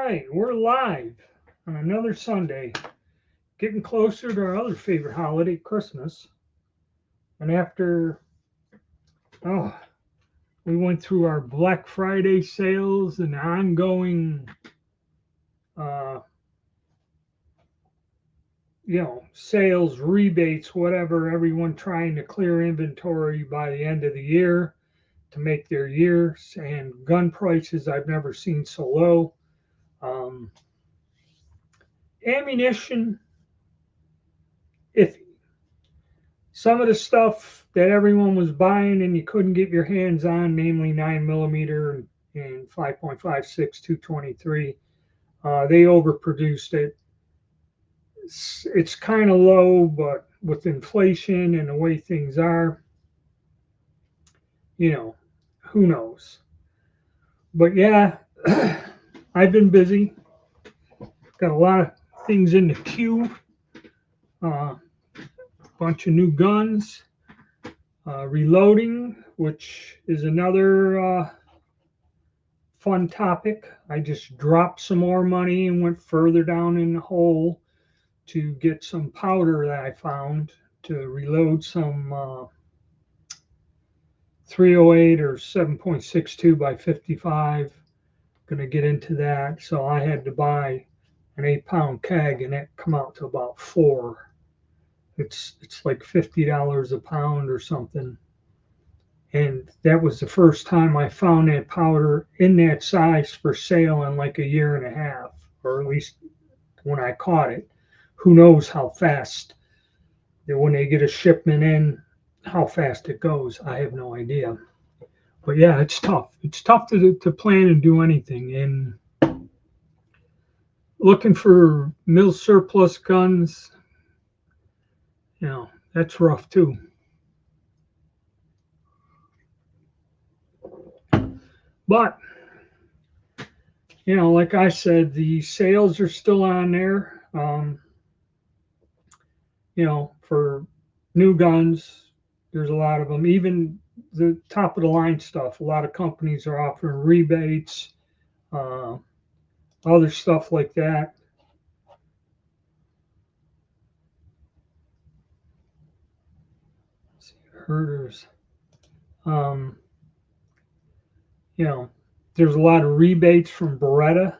right, we're live on another Sunday, getting closer to our other favorite holiday, Christmas. And after, oh, we went through our Black Friday sales and ongoing, uh, sales, rebates, whatever, everyone trying to clear inventory by the end of the year to make their years, and gun prices I've never seen so low. Um, Ammunition, if some of the stuff that everyone was buying and you couldn't get your hands on, namely 9mm and 5.56 223, they overproduced it. It's kind of low, but with inflation and the way things are, you know, who knows? But yeah, I've been busy. Got a lot of things in the queue. A bunch of new guns. Reloading, which is another fun topic. I just dropped some more money and went further down in the hole to get some powder that I found to reload some 308 or 7.62 by 55. Going to get into that. So I had to buy an 8-pound keg, and that come out to about four. It's like $50 a pound or something. And that was the first time I found that powder in that size for sale in like a year and a half, or at least when I caught it. Who knows how fast, when they get a shipment in, how fast it goes. I have no idea. But yeah, it's tough. It's tough to plan and do anything. And looking for mil surplus guns, that's rough too. But like I said, the sales are still on there. For new guns, there's a lot of them. Even the top of the line stuff, a lot of companies are offering rebates, uh, other stuff like that. Let's see, herders. Um, there's a lot of rebates from Beretta.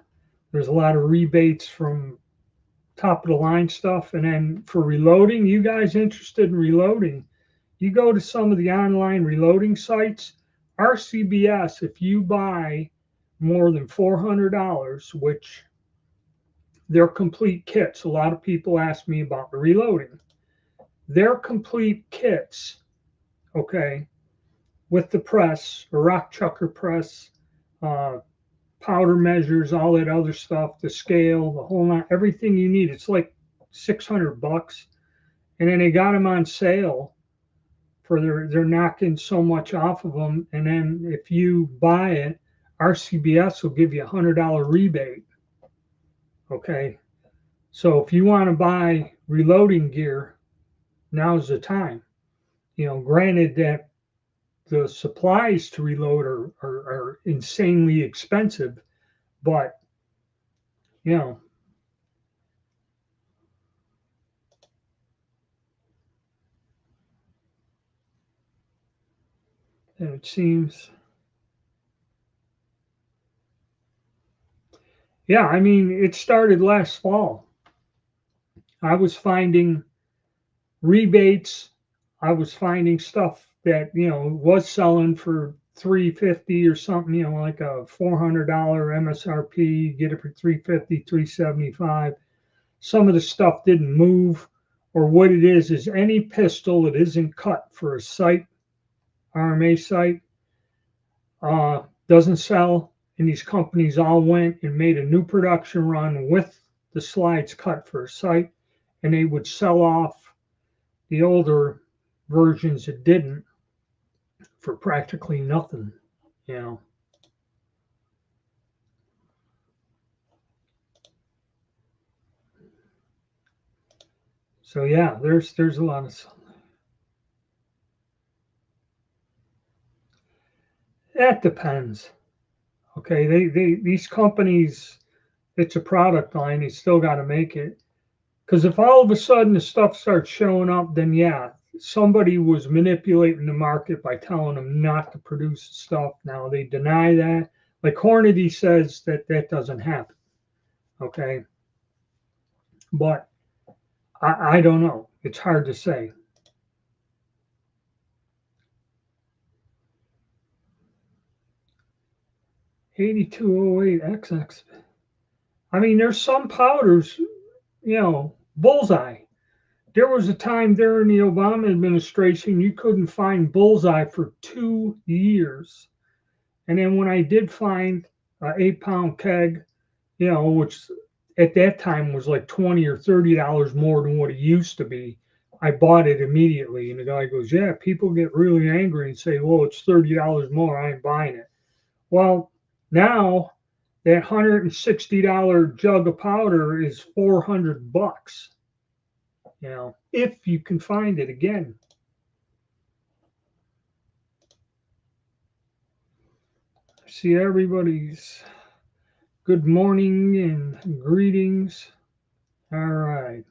There's a lot of rebates from top of the line stuff. And then for reloading, you guys interested in reloading, you go to some of the online reloading sites. RCBS, if you buy more than $400, which they're complete kits. A lot of people ask me about the reloading. They're complete kits, okay, with the press, a rock chucker press, uh, powder measures, all that other stuff, the scale, the whole lot, everything you need. It's like $600, and then they got them on sale for they're knocking so much off of them. And then if you buy it, RCBS will give you $100 rebate. Okay, so if you want to buy reloading gear, now's the time. Granted that the supplies to reload are insanely expensive, but you know, it seems, yeah, I mean, it started last fall. I was finding rebates. I was finding stuff that, was selling for $350 or something, like a $400 MSRP, get it for $350, $375. Some of the stuff didn't move, or what it is any pistol that isn't cut for a sight, RMA sight, doesn't sell. And these companies all went and made a new production run with the slides cut for a sight, and they would sell off the older versions that didn't for practically nothing, you know. So yeah, there's a lot of, that depends. Okay, these companies, It's a product line. They still got to make it. Because if all of a sudden the stuff starts showing up, then yeah, somebody was manipulating the market by telling them not to produce stuff. Now they deny that. Like Hornady says that that doesn't happen. Okay. But I don't know. It's hard to say. 8208XX. I mean, there's some powders, bullseye. There was a time during the Obama administration you couldn't find bullseye for 2 years. And then when I did find an 8 pound keg, which at that time was like $20 or $30 more than what it used to be, I bought it immediately. And the guy goes, yeah, people get really angry and say, well, it's $30 more. I ain't buying it. Well, now that $160 jug of powder is $400, if you can find it again. See everybody's good morning and greetings. All right.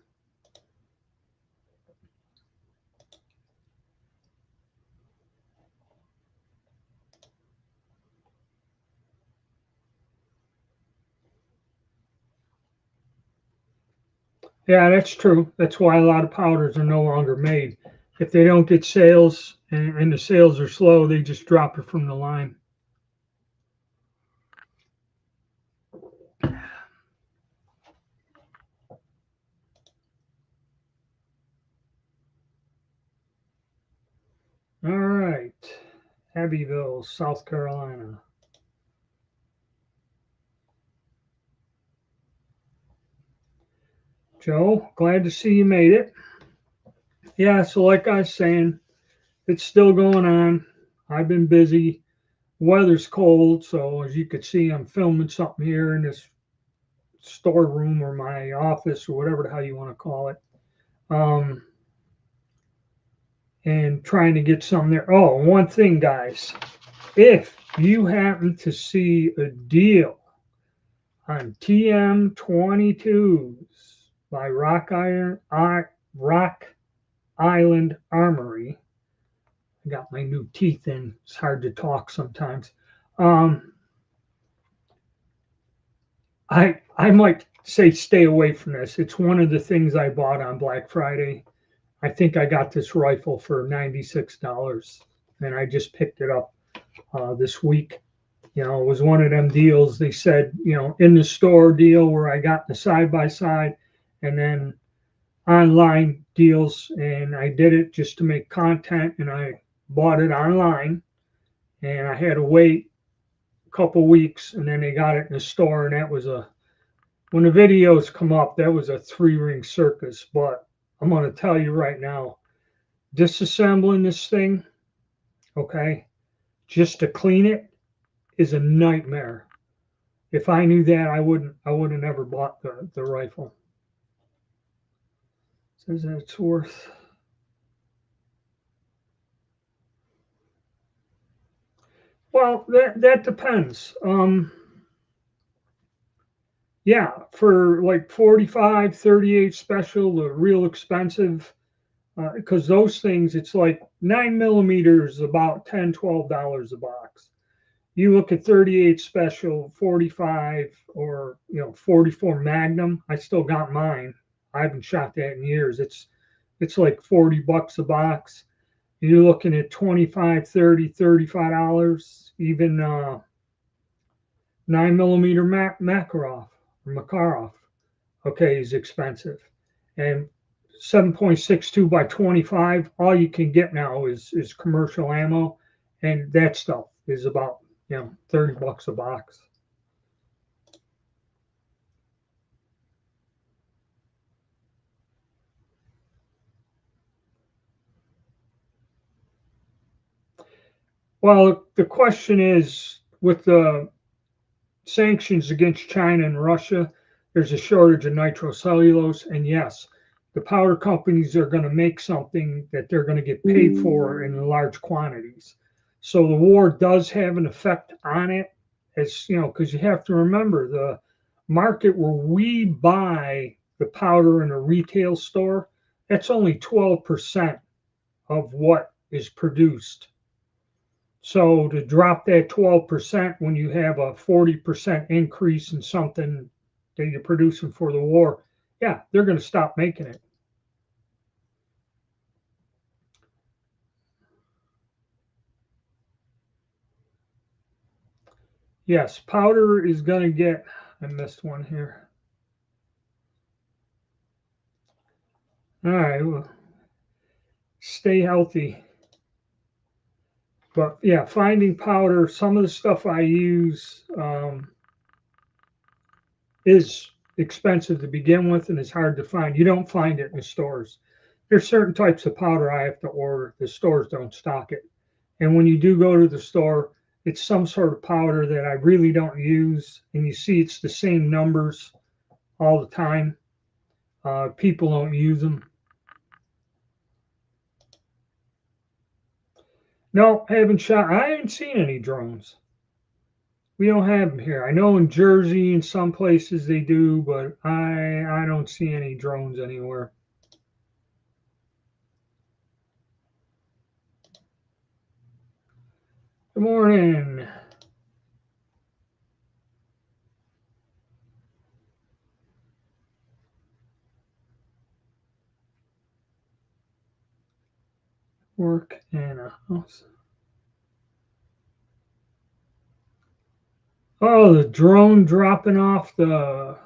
Yeah, that's true. That's why a lot of powders are no longer made. If they don't get sales and the sales are slow, they just drop it from the line. All right. Abbeville, South Carolina. Joe, glad to see you made it. Yeah, so like I was saying, it's still going on. I've been busy. Weather's cold, so as you can see, I'm filming something here in this storeroom or my office or whatever the hell you want to call it. And trying to get some there. Oh, one thing, guys. If you happen to see a deal on TM22s by Rock Island Armory, I got my new teeth in. It's hard to talk sometimes. I might say stay away from this. It's one of the things I bought on Black Friday. I think I got this rifle for $96, and I just picked it up this week. It was one of them deals. They said, in the store deal where I got the side by side, and then online deals, and I did it just to make content, and I bought it online, and I had to wait a couple weeks, and then they got it in the store, and that was when the videos come up, that was a 3-ring circus. But I'm going to tell you right now, disassembling this thing, okay, just to clean it is a nightmare. If I knew that, I would have never bought the rifle. Says that it's worth. Well, that depends. Yeah, for like 45, 38 special, the real expensive, because those things, it's like 9mm, about $10, $12 a box. You look at 38 special, 45, or 44 Magnum. I still got mine. I haven't shot that in years. It's like $40 a box. You're looking at 25, 30, $35. Even 9mm Makarov, okay, is expensive. And 7.62 by 25, all you can get now is commercial ammo, and that stuff is about $30 a box. Well, the question is, with the sanctions against China and Russia, there's a shortage of nitrocellulose, and yes, the powder companies are going to make something that they're going to get paid for in large quantities. So the war does have an effect on it, as because you have to remember, the market where we buy the powder in a retail store, that's only 12% of what is produced. So to drop that 12% when you have a 40% increase in something that you're producing for the war, yeah, they're going to stop making it. Yes, powder is going to get, I missed one here. All right, well, stay healthy. But yeah, finding powder, some of the stuff I use is expensive to begin with and it's hard to find. You don't find it in the stores. There's certain types of powder I have to order. The stores don't stock it. And when you do go to the store, it's some sort of powder that I really don't use. And you see it's the same numbers all the time. People don't use them. No, I haven't seen any drones. We don't have them here. I know in Jersey and some places they do, but I don't see any drones anywhere. Good morning. Work in a house. Oh, the drone dropping off the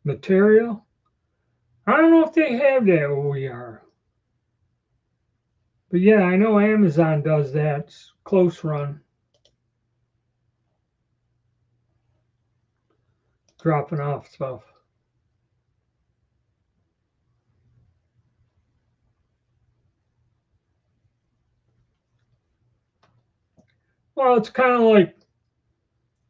material? I don't know if they have that where we are. But yeah, I know Amazon does that. It's close run. Dropping off stuff. Well, it's kind of like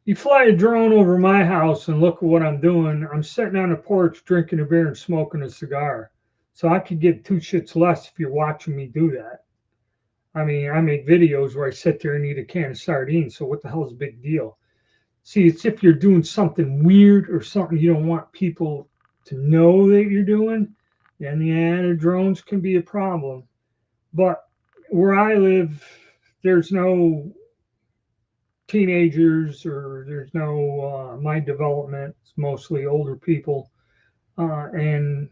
you fly a drone over my house and look at what I'm doing. I'm sitting on the porch drinking a beer and smoking a cigar. So I could give two shits less if you're watching me do that. I mean, I make videos where I sit there and eat a can of sardines. So what the hell is a big deal? See, it's if you're doing something weird or something you don't want people to know that you're doing, then yeah, the drones can be a problem. But where I live, there's no teenagers or there's no mind development. It's mostly older people. And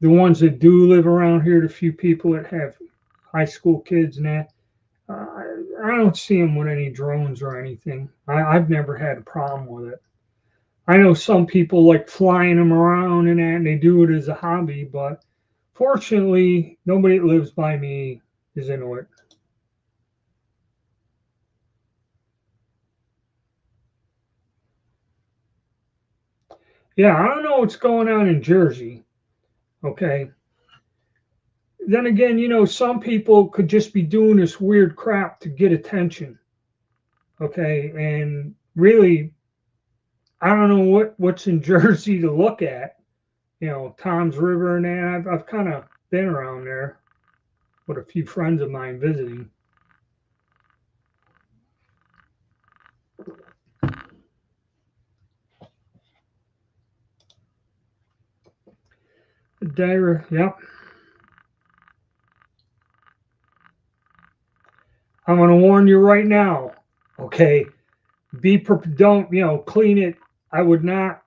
the ones that do live around here, the few people that have high school kids and that, I don't see them with any drones or anything. I've never had a problem with it. I know some people like flying them around and that, and they do it as a hobby, but fortunately, nobody that lives by me is into it. Yeah, I don't know what's going on in Jersey. Okay. Then again, some people could just be doing this weird crap to get attention. Okay. And really, I don't know what's in Jersey to look at. Tom's River and that. I've kind of been around there with a few friends of mine visiting. Yep. I'm going to warn you right now. Okay. Don't, clean it. I would not.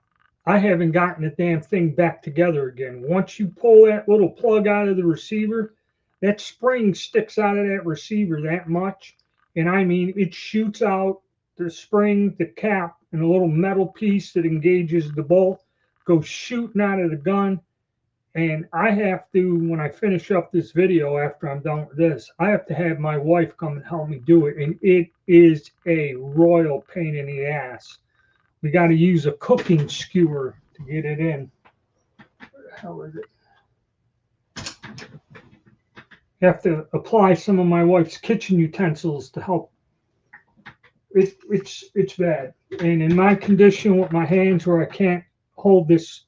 I haven't gotten the damn thing back together again. Once you pull that little plug out of the receiver, that spring sticks out of that receiver that much. And I mean, it shoots out the spring, the cap, and a little metal piece that engages the bolt goes shooting out of the gun. And I have to, when I finish up this video after I'm done with this, I have to have my wife come and help me do it. And it is a royal pain in the ass. We got to use a cooking skewer to get it in. Where the hell is it? You have to apply some of my wife's kitchen utensils to help. It's bad. And in my condition with my hands where I can't hold this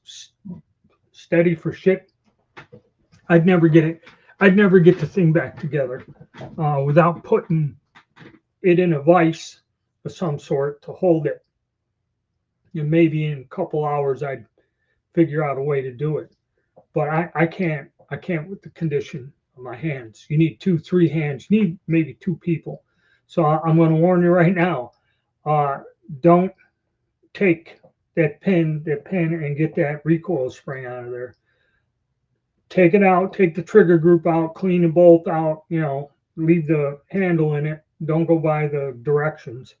steady for shit, I'd never get it. I'd never get the thing back together without putting it in a vise of some sort to hold it. And maybe in a couple hours I'd figure out a way to do it. But I can't with the condition of my hands. You need 2, 3 hands. You need maybe 2 people. So I'm going to warn you right now. Uh, don't take that pin, and get that recoil spring out of there. Take it out. Take the trigger group out. Clean the bolt out. Leave the handle in it. Don't go by the directions,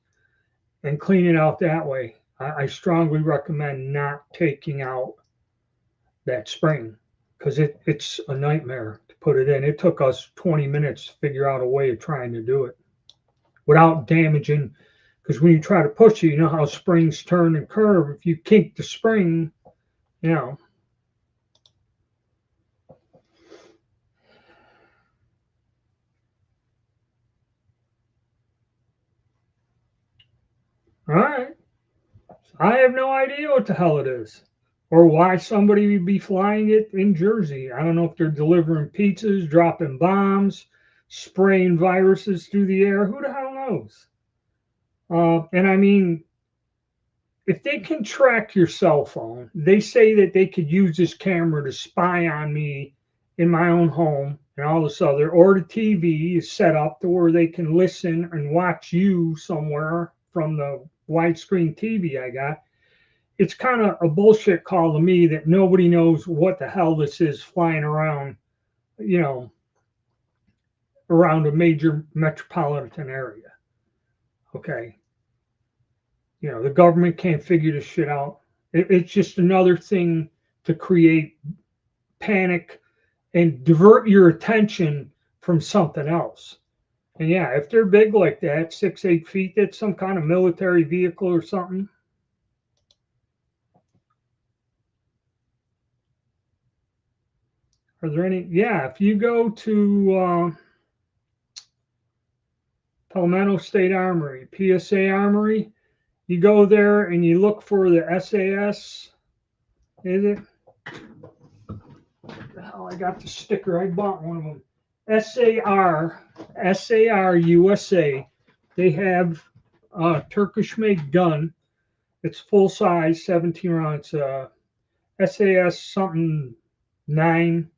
and clean it out that way. I strongly recommend not taking out that spring because it's a nightmare to put it in. It took us 20 minutes to figure out a way of trying to do it without damaging. Because when you try to push it, you know how springs turn and curve. If you kink the spring, you know. All right. I have no idea what the hell it is or why somebody would be flying it in Jersey. I don't know if they're delivering pizzas, dropping bombs, spraying viruses through the air. Who the hell knows? And I mean, if they can track your cell phone, they say that they could use this camera to spy on me in my own home and all this other, or the TV is set up to where they can listen and watch you somewhere from the widescreen TV I got. It's kind of a bullshit call to me that nobody knows what the hell this is flying around, you know, around a major metropolitan area. Okay. The government can't figure this shit out. It's just another thing to create panic and divert your attention from something else. And yeah, if they're big like that, 6, 8 feet, that's some kind of military vehicle or something. Are there any? Yeah, if you go to Palmetto State Armory, PSA Armory, you go there and you look for the SAS. Is it? Oh, I got the sticker. I bought one of them. SAR USA. They have a Turkish-made gun. It's full size, 17 rounds. SAS something 9.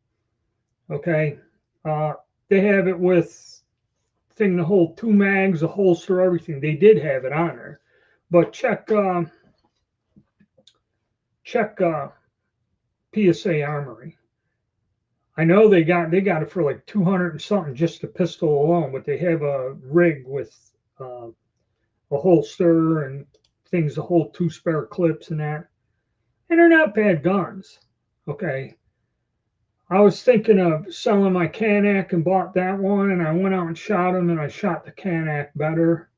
Okay. They have it with thing to hold 2 mags, a holster, everything. They did have it on there, but check PSA Armory. I know they got it for like 200 and something just the pistol alone, but they have a rig with a holster and things to hold 2 spare clips and that, and they're not bad guns. Okay. I was thinking of selling my Canak and bought that one, and I went out and shot them, and I shot the Canak better.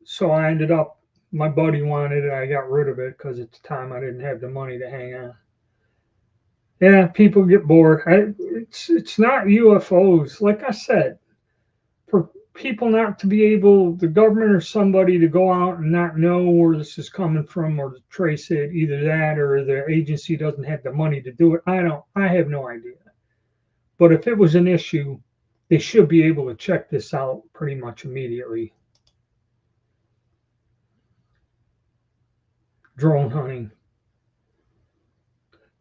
So I ended up, my buddy wanted it, I got rid of it because at the time I didn't have the money to hang on. Yeah, people get bored. It's not UFOs. Like I said, for people not to be able, the government or somebody to go out and not know where this is coming from or to trace it, either that or the agency doesn't have the money to do it. I have no idea. But if it was an issue, they should be able to check this out pretty much immediately. Drone hunting.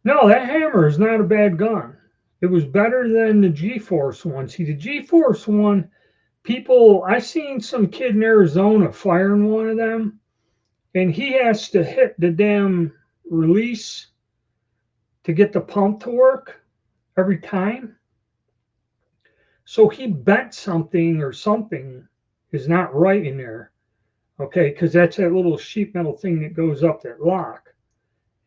No, that hammer is not a bad gun. It was better than the G-Force one. See, the G-Force one, I seen some kid in Arizona firing one of them, and he has to hit the damn release to get the pump to work every time. So he bent something or something is not right in there. Okay, because that's that little sheet metal thing that goes up that lock.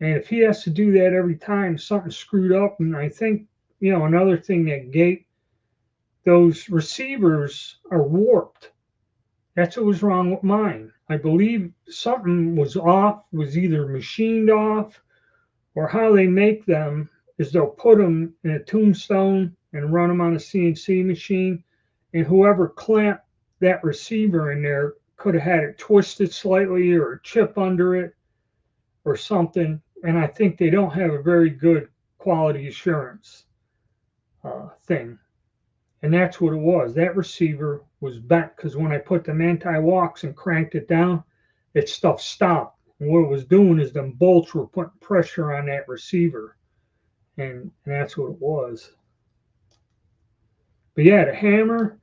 And if he has to do that every time, something's screwed up. And I think, another thing that those receivers are warped. That's what was wrong with mine. I believe something was off, was either machined off, or how they make them is they'll put them in a tombstone and run them on a CNC machine. And whoever clamped that receiver in there could have had it twisted slightly or a chip under it or something. And I think they don't have a very good quality assurance thing. And that's what it was. That receiver was bent because when I put them anti-walks and cranked it down, stuff stopped. And what it was doing is them bolts were putting pressure on that receiver, and that's what it was. But yeah, the hammer,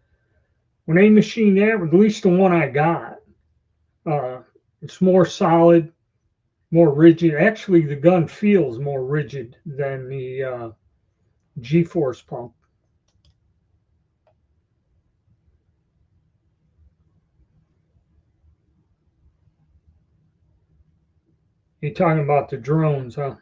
when they machine that, at least the one I got, it's more solid, more rigid. Actually, the gun feels more rigid than the G-force pump. You're talking about the drones, huh?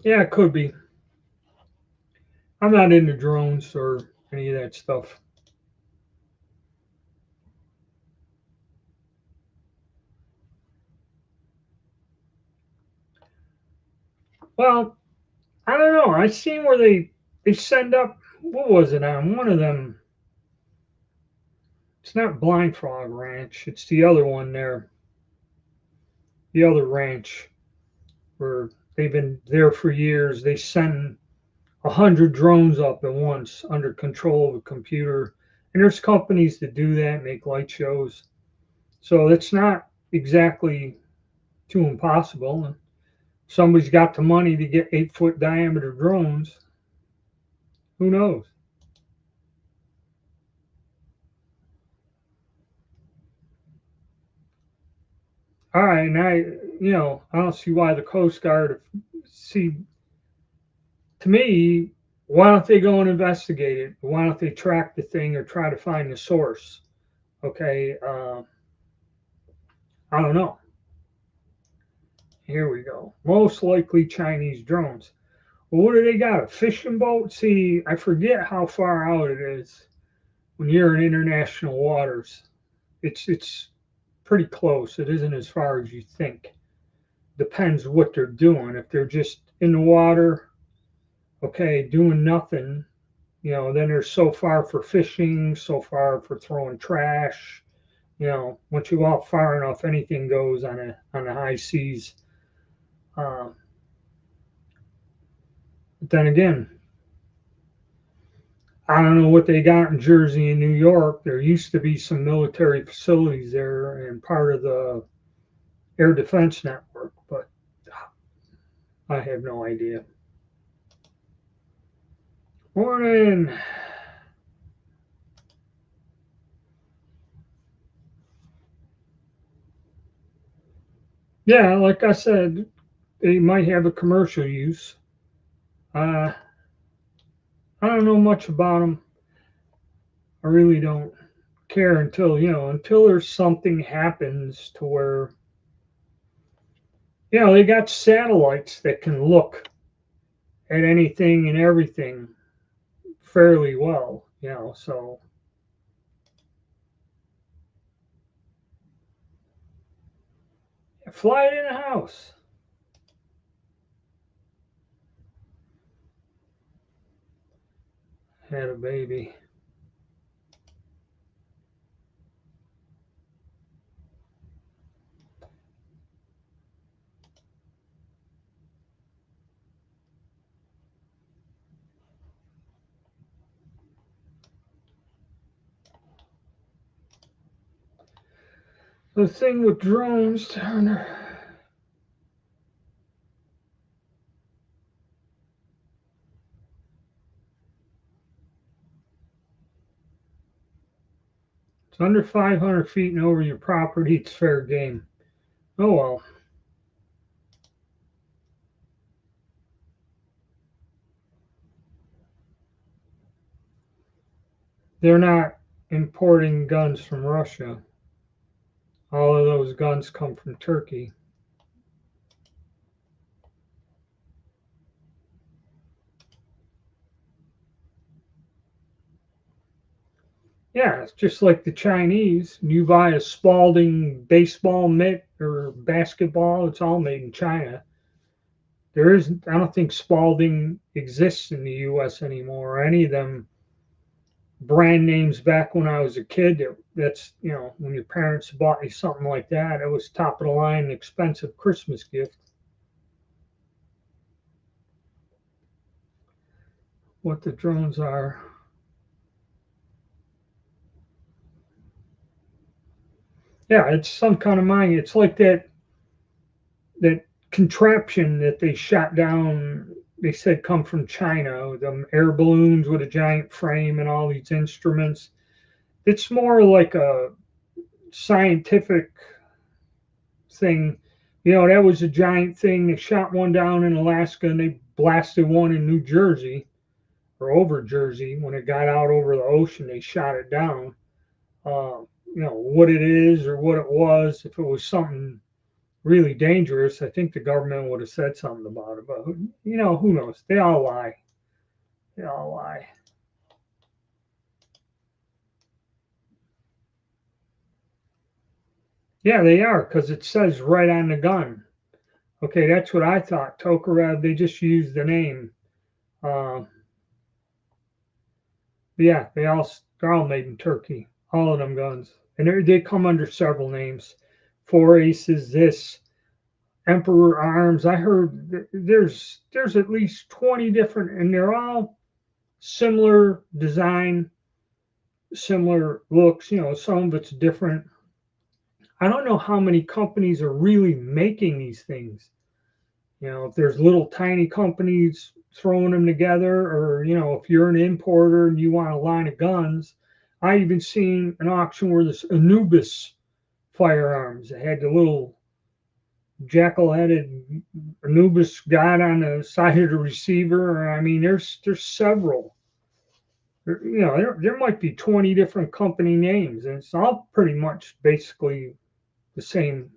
Yeah, it could be. I'm not into drones or any of that stuff. Well, I don't know. I seen where they send up. What was it on one of them? It's not Blind Frog Ranch. It's the other one there. The other ranch where they've been there for years. They send 100 drones up at once under control of a computer. And there's companies that do that, make light shows. So it's not exactly too impossible. And somebody's got the money to get 8-foot diameter drones. Who knows? All right, and I don't see why the Coast Guard. See, to me, why don't they go and investigate it? Why don't they track the thing or try to find the source? Okay, I don't know. Here we go. Most likely Chinese drones. Well, what do they got? A fishing boat? See, I forget how far out it is when you're in international waters. It's pretty close. It isn't as far as you think. Depends what they're doing. If they're just in the water, okay, doing nothing, then they're so far for fishing, so far for throwing trash. Once you go out far enough, anything goes on the high seas. Uh, but then again, I don't know what they got in Jersey and New York. There used to be some military facilities there and part of the air defense network, but I have no idea. Morning. Yeah, like I said, they might have a commercial use. Uh, I don't know much about them. I really don't care until there's something happens to where they got satellites that can look at anything and everything fairly well. So fly it in a house. Had a baby. The thing with drones, Turner. It's under 500 feet and over your property. It's fair game. Oh well. They're not importing guns from Russia. All of those guns come from Turkey. Yeah, it's just like the Chinese. You buy a Spalding baseball mitt or basketball, it's all made in China. I don't think Spalding exists in the US anymore. Any of them brand names back when I was a kid. That's, when your parents bought you something like that, it was top of the line, expensive Christmas gift. What the drones are. Yeah, it's some kind of mine. It's like that contraption that they shot down. They said come from China. The air balloons with a giant frame and all these instruments. It's more like a scientific thing. That was a giant thing. They shot one down in Alaska and they blasted one in New Jersey or over Jersey. When it got out over the ocean, they shot it down. What it is or what it was, if it was something really dangerous, I think the government would have said something about it. But who knows? They all lie. They all lie. Yeah, they are because it says right on the gun. Okay, that's what I thought. Tokarev, they just used the name. Uh, yeah, they're all made in Turkey. All of them guns, and they come under several names. Four Aces, this Emperor Arms. I heard there's at least 20 different, and they're all similar design, similar looks. Some of it's different. I don't know how many companies are really making these things. If there's little tiny companies throwing them together, or if you're an importer and you want a line of guns. I even seen an auction where this Anubis firearms, it had the little jackal-headed Anubis god on the side of the receiver. I mean, there's several. There might be 20 different company names, and it's all pretty much basically the same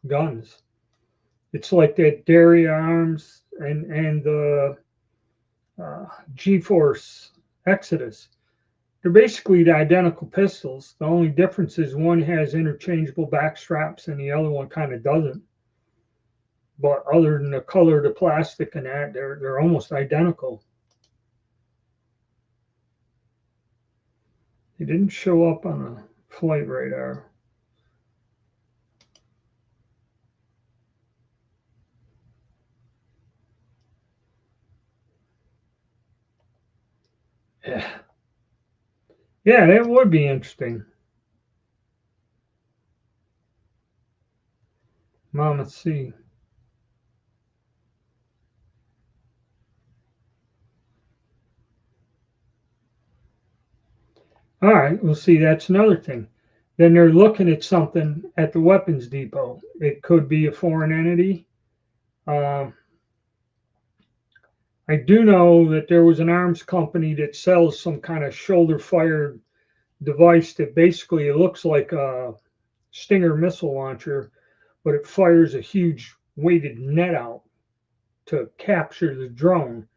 guns. It's like that Dairy Arms and the G-Force Exodus. They're basically the identical pistols. The only difference is one has interchangeable back straps and the other one kind of doesn't. But other than the color of the plastic and that, they're almost identical. They didn't show up on a flight radar. Yeah. Yeah, that would be interesting. Mama C. All right, we'll see. That's another thing. Then they're looking at something at the weapons depot. It could be a foreign entity. Um, I do know that there was an arms company that sells some kind of shoulder fired device that basically it looks like a Stinger missile launcher, but it fires a huge weighted net out to capture the drone.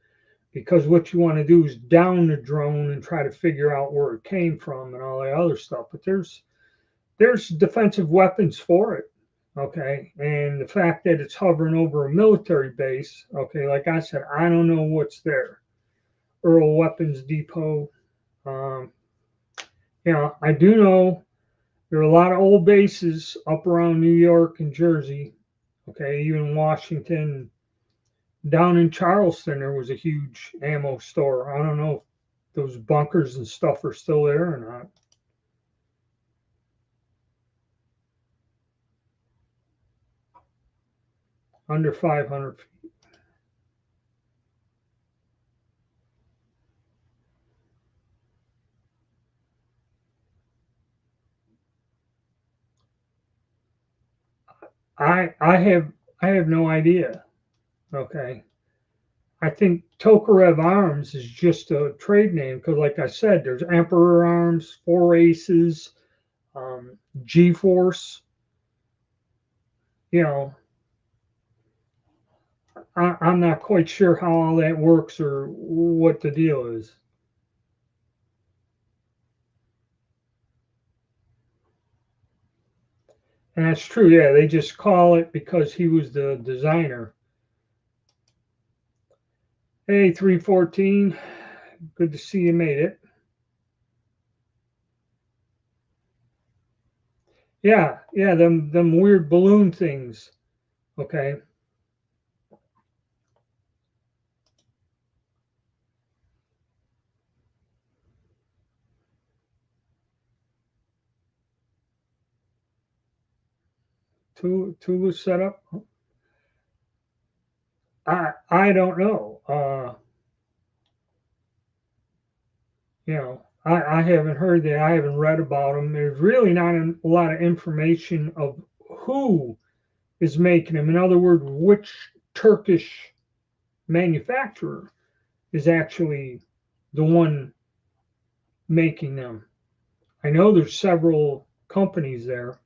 Because what you want to do is down the drone and try to figure out where it came from and all that other stuff. But there's defensive weapons for it. Okay. And the fact that it's hovering over a military base, okay, like I said, I don't know what's there. Earl Weapons Depot. Um, I do know there are a lot of old bases up around New York and Jersey. Okay, even Washington. Down in Charleston, there was a huge ammo store. I don't know if those bunkers and stuff are still there or not. Under 500 feet. I have no idea. Okay. I think Tokarev Arms is just a trade name because, like I said, there's Emperor Arms, Four Aces, G-Force. You know, I'm not quite sure how all that works or what the deal is. And that's true. Yeah, they just call it because he was the designer. Hey, 314. Good to see you made it. Yeah, yeah, them weird balloon things. Okay. Tulu setup. I don't know. I haven't heard that. I haven't read about them. There's really not a lot of information of who is making them. In other words, which Turkish manufacturer is actually the one making them. I know there's several companies there.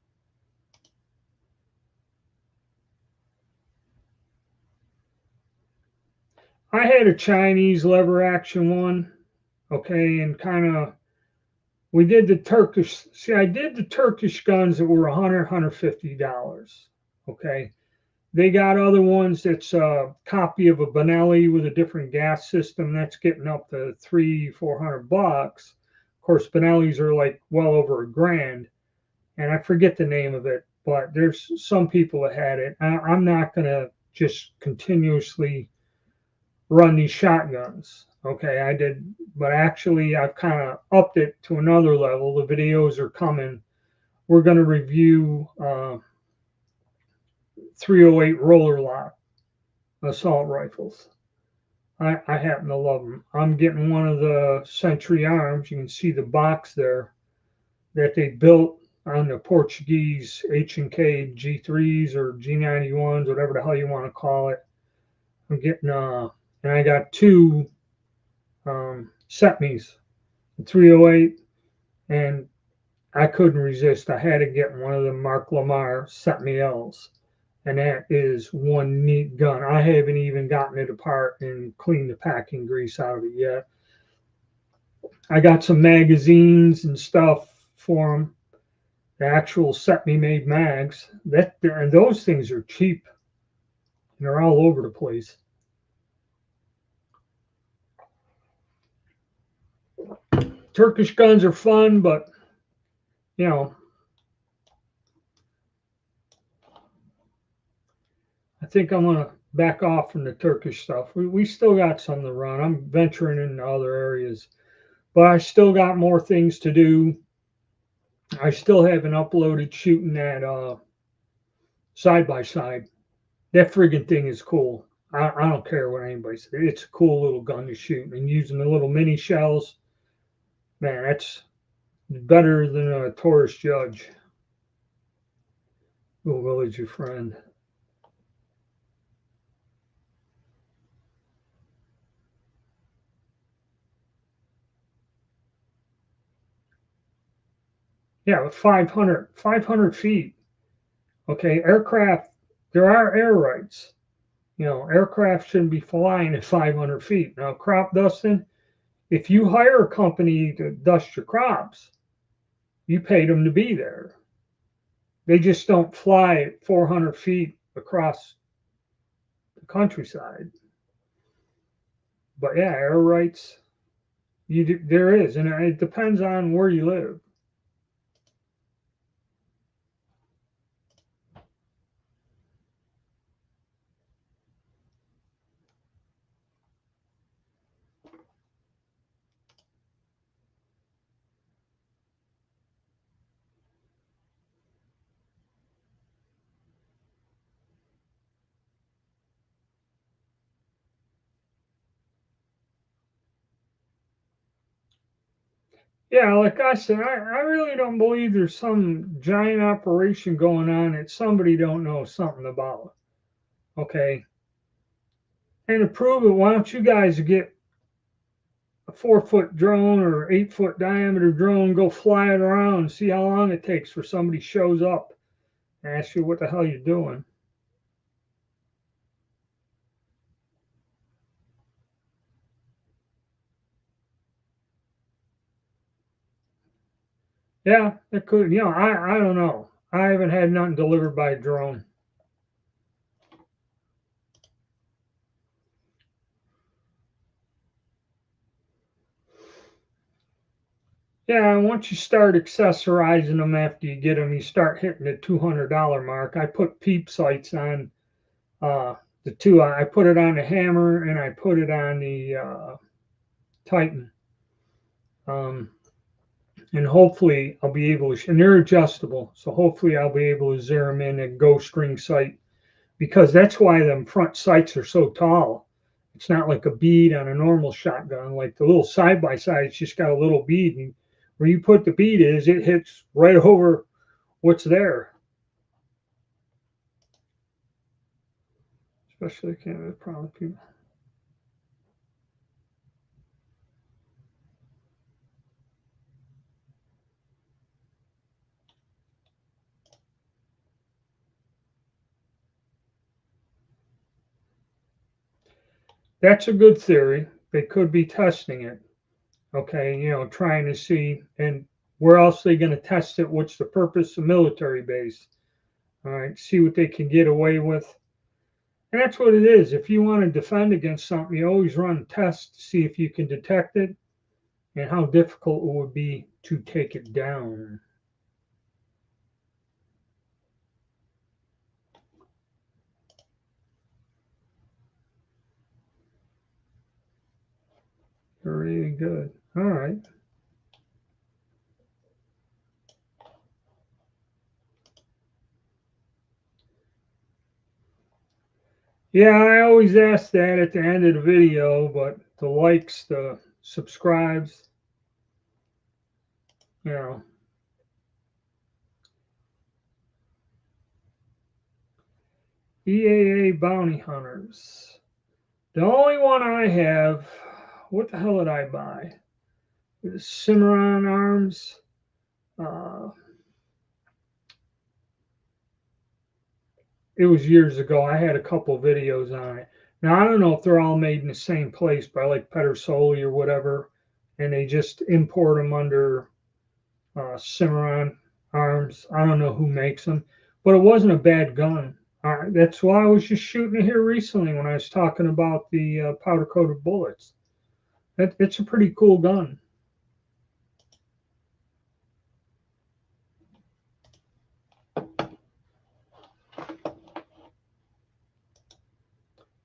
I had a Chinese lever action one, okay, and kind of we did the Turkish. See, I did the Turkish guns that were 100, $150. Okay, they got other ones that's a copy of a Benelli with a different gas system. That's getting up to 300, $400. Of course, Benellis are like well over $1,000, and I forget the name of it. But there's some people that had it. I'm not gonna just continuously run these shotguns. Okay, I did, but actually I've kind of upped it to another level. The videos are coming. We're going to review 308 roller lock assault rifles. I happen to love them. I'm getting one of the Century Arms. You can see the box there that they built on the Portuguese H&K G3s or G91s, whatever the hell you want to call it. I'm getting and I got two Setmes, 308, and I couldn't resist. I had to get one of the Mark Lamar Setme L's, and that is one neat gun. I haven't even gotten it apart and cleaned the packing grease out of it yet. I got some magazines and stuff for them, the actual Setme made mags. And those things are cheap. They're all over the place. Turkish guns are fun, but you know, I think I'm gonna back off from the Turkish stuff. We still got some to run. I'm venturing into other areas, but I still got more things to do. I still haven't uploaded shooting that side by side. That friggin' thing is cool. I don't care what anybody says. It's a cool little gun to shoot, and using the little mini shells, man, that's better than a tourist judge. Who will your friend? Yeah, 500 feet. Okay, aircraft, there are air rights. Aircraft shouldn't be flying at 500 feet. Now, crop dusting, if you hire a company to dust your crops, you paid them to be there. They just don't fly at 400 feet across the countryside. But yeah, air rights, there is, and it depends on where you live. Yeah, like I said, I really don't believe there's some giant operation going on that somebody don't know something about. Okay. And to prove it, why don't you guys get a 4 foot drone or 8 foot diameter drone, go fly it around and see how long it takes for somebody shows up and asks you what the hell you're doing. Yeah, it could. I don't know. I haven't had nothing delivered by a drone. Yeah, and once you start accessorizing them after you get them, you start hitting the $200 mark. I put peep sights on the two. I put it on the Hammer and I put it on the Titan. Um, and hopefully I'll be able to, and they're adjustable. So hopefully I'll be able to zero them in a ghost ring sight, because that's why them front sights are so tall. It's not like a bead on a normal shotgun. Like the little side by side, it's just got a little bead, and where you put the bead is, it hits right over what's there. Especially Canada, probably people. That's a good theory. They could be testing it. Okay, trying to see, and where else are they going to test it? What's the purpose of military base? All right, see what they can get away with. And that's what it is. If you want to defend against something, you always run tests to see if you can detect it and how difficult it would be to take it down. Very good. All right. Yeah, I always ask that at the end of the video, but the likes, the subscribes, you know. EAA Bounty Hunters. The only one I have, what the hell did I buy? The Cimarron Arms. It was years ago. I had a couple videos on it. Now, I don't know if they're all made in the same place, by like Pedersoli or whatever, and they just import them under Cimarron Arms. I don't know who makes them, but it wasn't a bad gun. That's why I was just shooting it here recently when I was talking about the powder coated bullets. It's a pretty cool gun.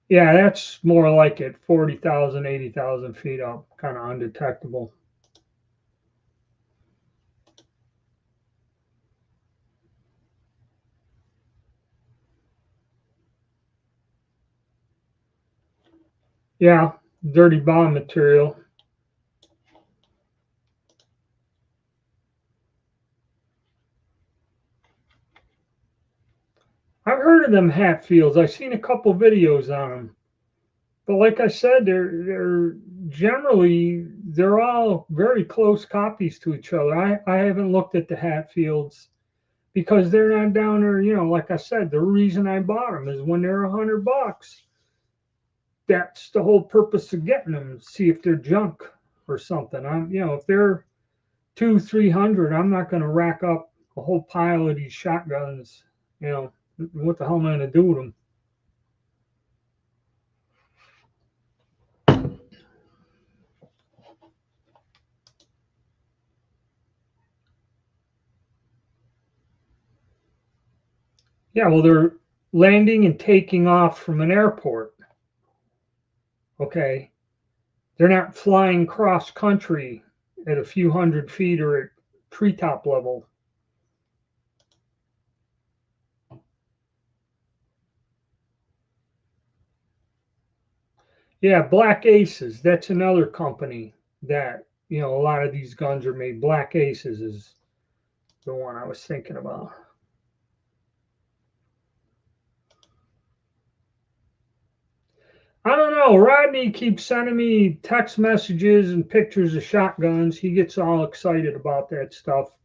Yeah, that's more like it, 40,000, 80,000 feet up, kind of undetectable. Yeah, dirty bomb material. I've heard of them Hatfields. I've seen a couple videos on them. But like I said, they're generally, they're all very close copies to each other. I haven't looked at the Hatfields because they're not down there. Like I said, the reason I bought them is when they're $100. That's the whole purpose of getting them. See if they're junk or something. If they're 200-300, I'm not going to rack up a whole pile of these shotguns. What the hell am I going to do with them? Yeah, well, they're landing and taking off from an airport. Okay. They're not flying cross country at a few hundred feet or at treetop level. Yeah, Black Aces. That's another company that, a lot of these guns are made. Black Aces is the one I was thinking about. I don't know. Rodney keeps sending me text messages and pictures of shotguns. He gets all excited about that stuff.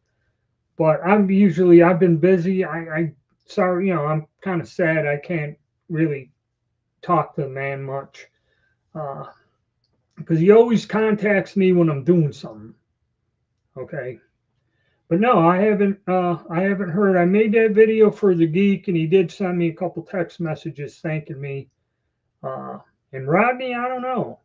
But I've been busy. I sorry, I'm kind of sad I can't really talk to the man much. Because he always contacts me when I'm doing something. Okay. But no, I haven't heard. I made that video for the geek, and he did send me a couple text messages thanking me. Uh, and Rodney, I don't know.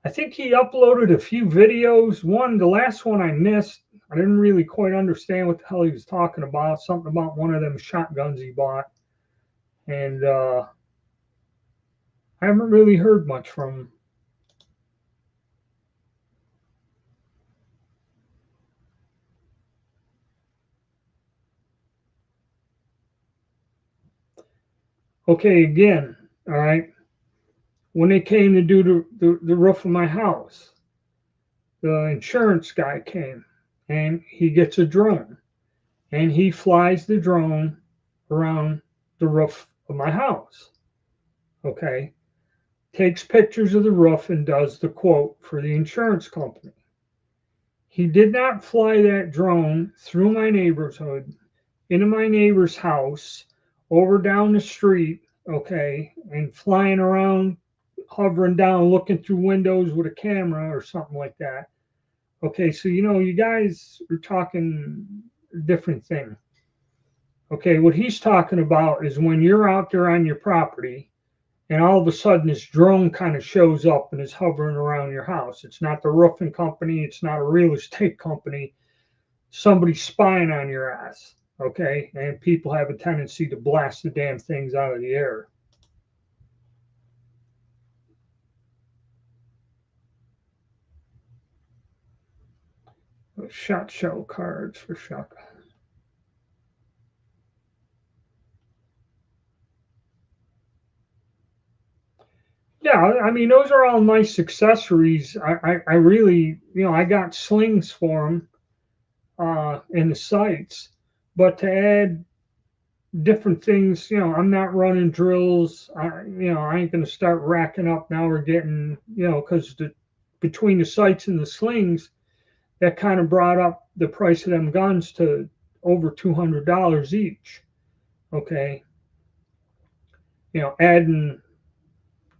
I think he uploaded a few videos. The last one I missed. I didn't really quite understand what the hell he was talking about. Something about one of them shotguns he bought. And I haven't really heard much from him. Okay, again, all right. When they came to do the roof of my house, the insurance guy came and he gets a drone and he flies the drone around the roof of my house. Okay. Takes pictures of the roof and does the quote for the insurance company. He did not fly that drone through my neighborhood, into my neighbor's house, over down the street, okay, and flying around, hovering down, looking through windows with a camera or something like that. Okay, so you guys are talking a different thing. Okay, what he's talking about is when you're out there on your property and all of a sudden this drone kind of shows up and is hovering around your house. It's not the roofing company, it's not a real estate company. Somebody's spying on your ass, okay? And people have a tendency to blast the damn things out of the air. Shot shell cards for shotgun. Yeah, I mean, those are all nice accessories. I really, I got slings for them in the sights, but to add different things, I'm not running drills. I ain't going to start racking up. Now we're getting, because between the sights and the slings, that kind of brought up the price of them guns to over $200 each. Okay. Adding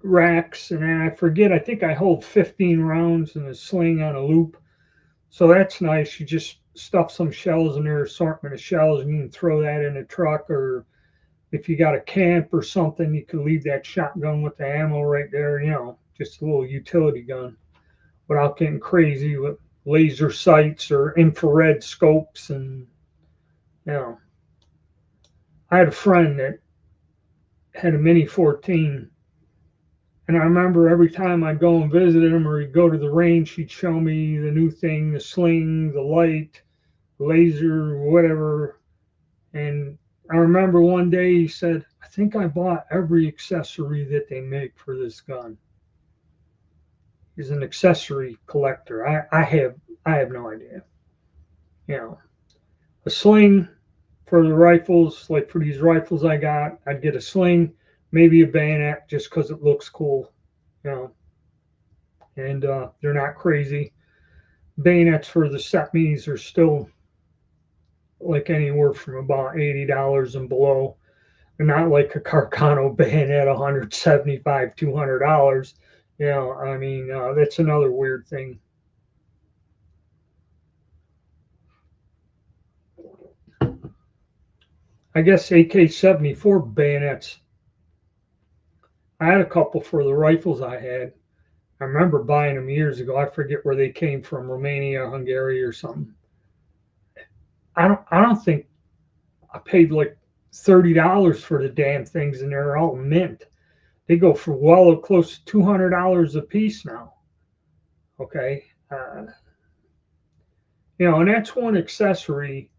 racks, and then I forget, I think I hold 15 rounds in a sling on a loop. So that's nice. You just stuff some shells in there, assortment of shells, and you can throw that in a truck, or if you got a camp or something, you can leave that shotgun with the ammo right there, just a little utility gun without getting crazy with laser sights or infrared scopes. And, I had a friend that had a Mini 14. And I remember every time I'd go and visit him or he'd go to the range, he'd show me the new thing, the sling, the light, laser, whatever. And I remember one day he said, I think I bought every accessory that they make for this gun. He's an accessory collector. I have no idea. A sling for the rifles, like for these rifles I got, I'd get a sling, maybe a bayonet just because it looks cool, you know, and they're not crazy. Bayonets for the set minis are still like anywhere from about $80 and below. They're not like a Carcano bayonet, $175, $200. I mean, that's another weird thing. I guess AK-74 bayonets. I had a couple for the rifles I had. I remember buying them years ago. I forget where they came from, Romania, Hungary, or something. I don't think I paid like $30 for the damn things, and they're all mint. They go for well close to $200 a piece now. Okay, and that's one accessory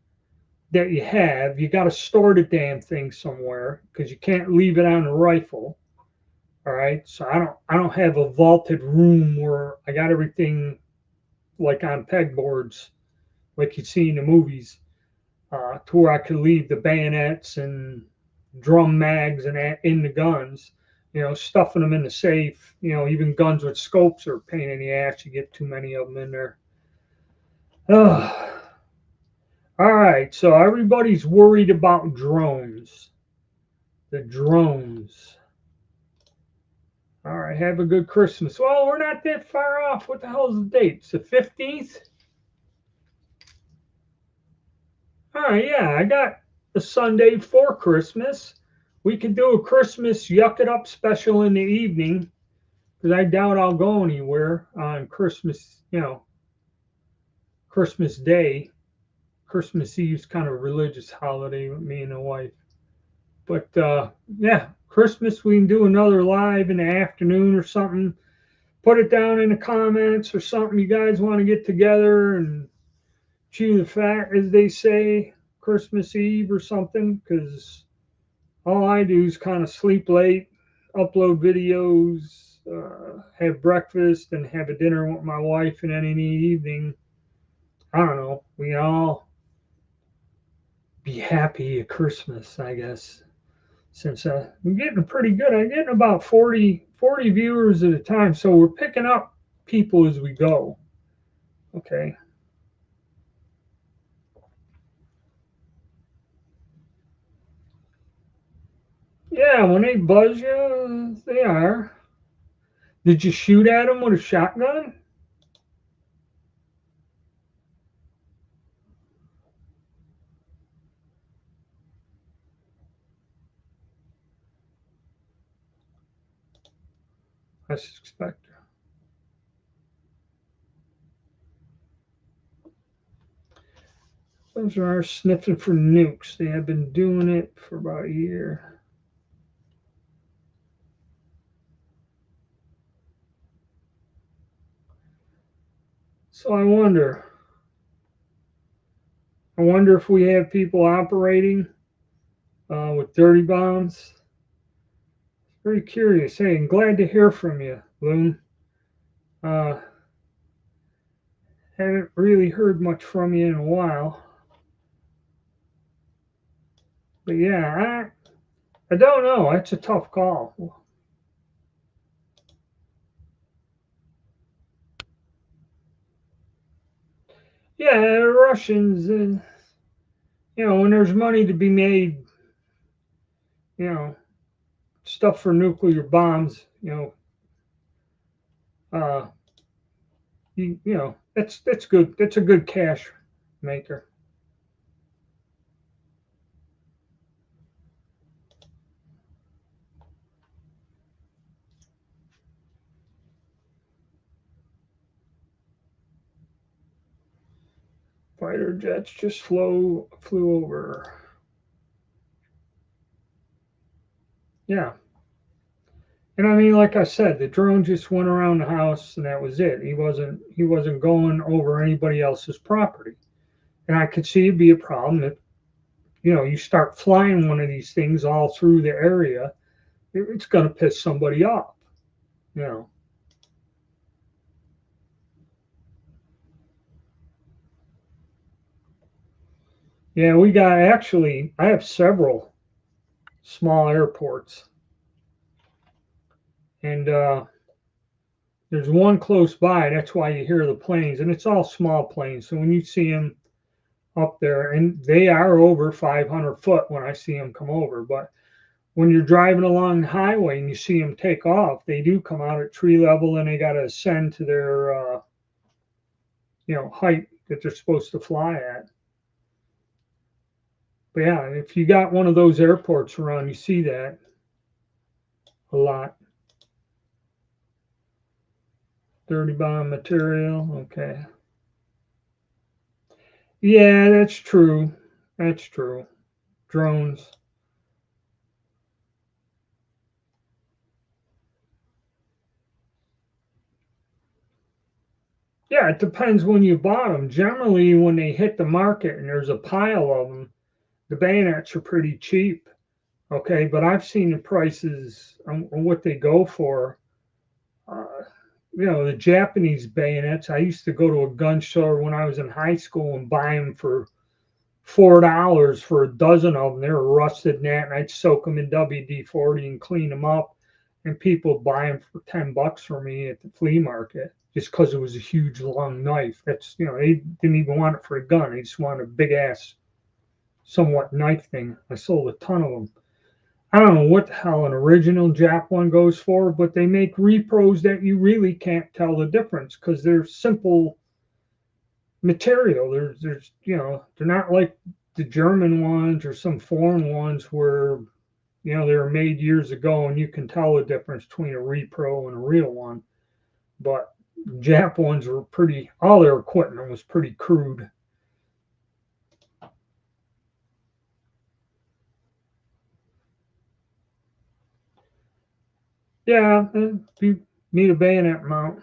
that you have. You got to store the damn thing somewhere because you can't leave it on the rifle. All right, so I don't have a vaulted room where I got everything like on pegboards, like you see in the movies, to where I could leave the bayonets and drum mags and in the guns. Stuffing them in the safe. Even guns with scopes are a pain in the ass. You get too many of them in there. Ugh. All right, so everybody's worried about drones. The drones. All right, have a good Christmas. Well, we're not that far off. What the hell's the date? It's the 15th? All right, yeah, I got the Sunday for Christmas. We could do a Christmas yuck it up special in the evening. because I doubt I'll go anywhere on Christmas, Christmas Day. Christmas Eve's kind of a religious holiday with me and the wife. But yeah, Christmas we can do another live in the afternoon or something. Put it down in the comments or something you guys want to get together and chew the fat, as they say, Christmas Eve or something. Because all I do is kind of sleep late, upload videos, have breakfast, and have a dinner with my wife. And then in the evening, I don't know, we all be happy at Christmas, I guess. Since I'm getting pretty good, I'm getting about 40 viewers at a time. So we're picking up people as we go. Okay. Yeah, when they buzz you, they are. Did you shoot at them with a shotgun? I suspect. Those are sniffing for nukes. They have been doing it for about a year. So I wonder if we have people operating with dirty bombs. Very curious. Hey, I'm glad to hear from you, Loon. Uh, haven't really heard much from you in a while. But yeah, I don't know. That's a tough call. Yeah, Russians, when there's money to be made, you know, stuff for nuclear bombs, uh, that's good. That's a good cash maker. Fighter jets just flew over. Yeah, and I mean, like I said, the drone just went around the house, and that was it. He wasn't going over anybody else's property, and I could see it'd be a problem if you start flying one of these things all through the area. It's going to piss somebody off. You know. Yeah, we got actually. I have several small airports, and there's one close by. That's why you hear the planes, and it's all small planes. So when you see them up there, and they are over 500 foot when I see them come over, but when you're driving along the highway and you see them take off, they do come out at tree level, and they got to ascend to their height that they're supposed to fly at. But yeah, if you got one of those airports around, you see that a lot. Dirty bomb material. Okay. Yeah, that's true. That's true. Drones. Yeah, it depends when you bought them. Generally, when they hit the market and there's a pile of them, the bayonets are pretty cheap. Okay, but I've seen the prices on what they go for. Uh, the Japanese bayonets. I used to go to a gun store when I was in high school and buy them for $4 for a dozen of them. They were rusted and that, and I'd soak them in WD-40 and clean them up. And people buy them for $10 for me at the flea market just because it was a huge long knife. That's they didn't even want it for a gun. They just wanted a big ass, somewhat knife thing. I sold a ton of them. I don't know what the hell an original Jap one goes for, but they make repros that you really can't tell the difference because they're simple material. They're not like the German ones or some foreign ones where You know, they were made years ago, and you can tell the difference between a repro and a real one. But Jap ones were pretty. All their equipment was pretty crude. Yeah, you need a bayonet mount.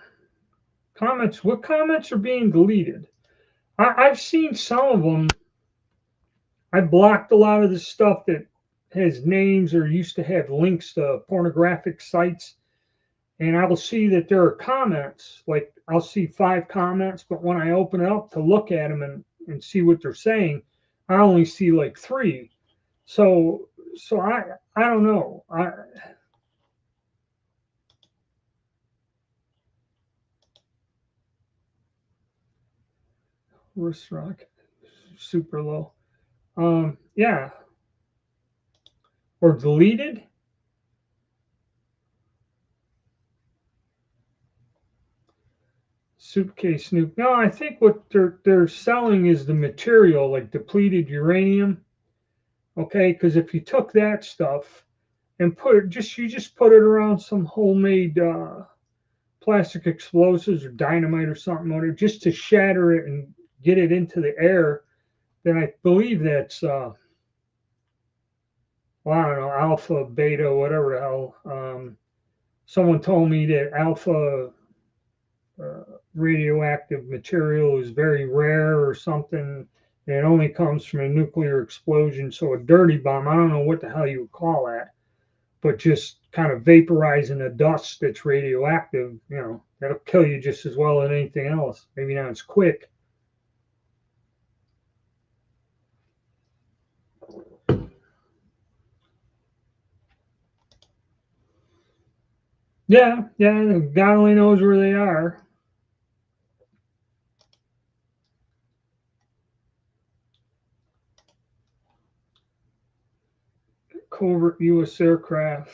Comments. What comments are being deleted? I've seen some of them. I blocked a lot of the stuff that has names or used to have links to pornographic sites, and I will see that there are comments. Like I'll see 5 comments, but when I open it up to look at them and see what they're saying, I only see like 3. So I don't know. Wrist rock, super low. Yeah, or deleted. Suitcase snoop. No, I think what they're selling is the material, like depleted uranium. Okay, because if you took that stuff and put it just put it around some homemade plastic explosives or dynamite or something, or just to shatter it and get it into the air, then I believe that's well, I don't know, alpha, beta, whatever the hell. Someone told me that alpha uh, radioactive material is very rare or something. And it only comes from a nuclear explosion. So a dirty bomb, I don't know what the hell you would call that, but just kind of vaporizing a dust that's radioactive, that'll kill you just as well as anything else. Maybe not as quick. Yeah, yeah, God only knows where they are. Covert U.S. aircraft.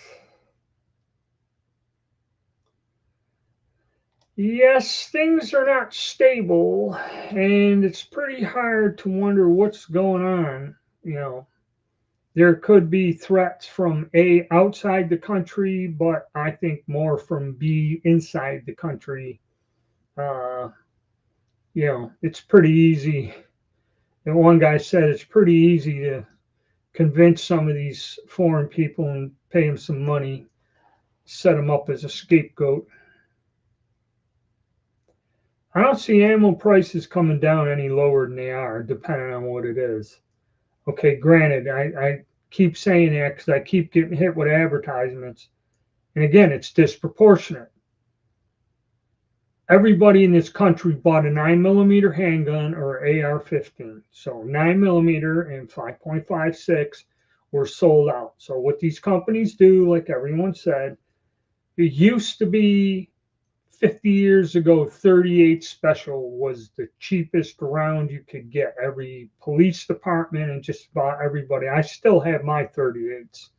Yes, things are not stable, and it's pretty hard to wonder what's going on. You know, there could be threats from A, outside the country, but I think more from B, inside the country. Uh, it's pretty easy. And one guy said it's pretty easy to convince some of these foreign people and pay them some money, set them up as a scapegoat. I don't see ammo prices coming down any lower than they are, depending on what it is. Okay, granted, I keep saying that because I keep getting hit with advertisements. And again, it's disproportionate. Everybody in this country bought a 9mm handgun or AR-15. So 9mm and 5.56 were sold out. So what these companies do, like everyone said, it used to be 50 years ago, 38 special was the cheapest round you could get. Every police department and just about everybody. I still have my 38s.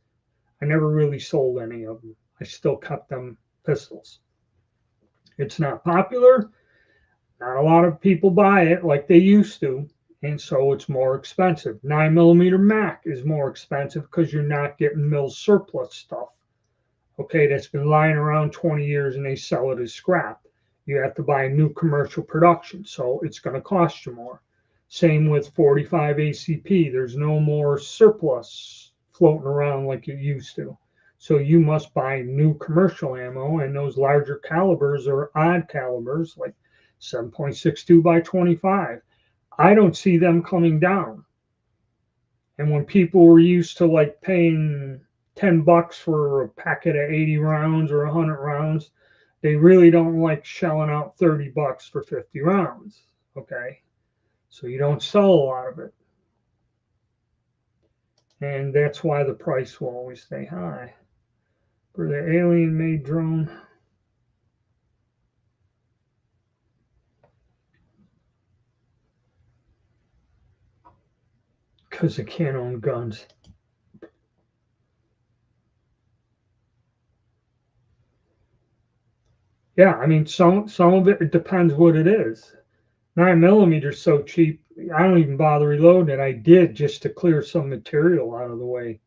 I never really sold any of them. I still kept them pistols. It's not popular. Not a lot of people buy it like they used to. And so it's more expensive. 9mm Mac is more expensive because you're not getting mill surplus stuff. Okay, that's been lying around 20 years and they sell it as scrap. You have to buy a new commercial production, so it's going to cost you more. Same with 45 ACP. There's no more surplus floating around like it used to. So you must buy new commercial ammo, and those larger calibers are odd calibers like 7.62 by 25. I don't see them coming down. And when people were used to like paying $10 for a packet of 80 rounds or 100 rounds, they really don't like shelling out $30 for 50 rounds. Okay. So you don't sell a lot of it. And that's why the price will always stay high. For the alien made drone, because they can't own guns. Yeah, I mean, some of it depends what it is. 9mm is so cheap, I don't even bother reloading it. I did just to clear some material out of the way.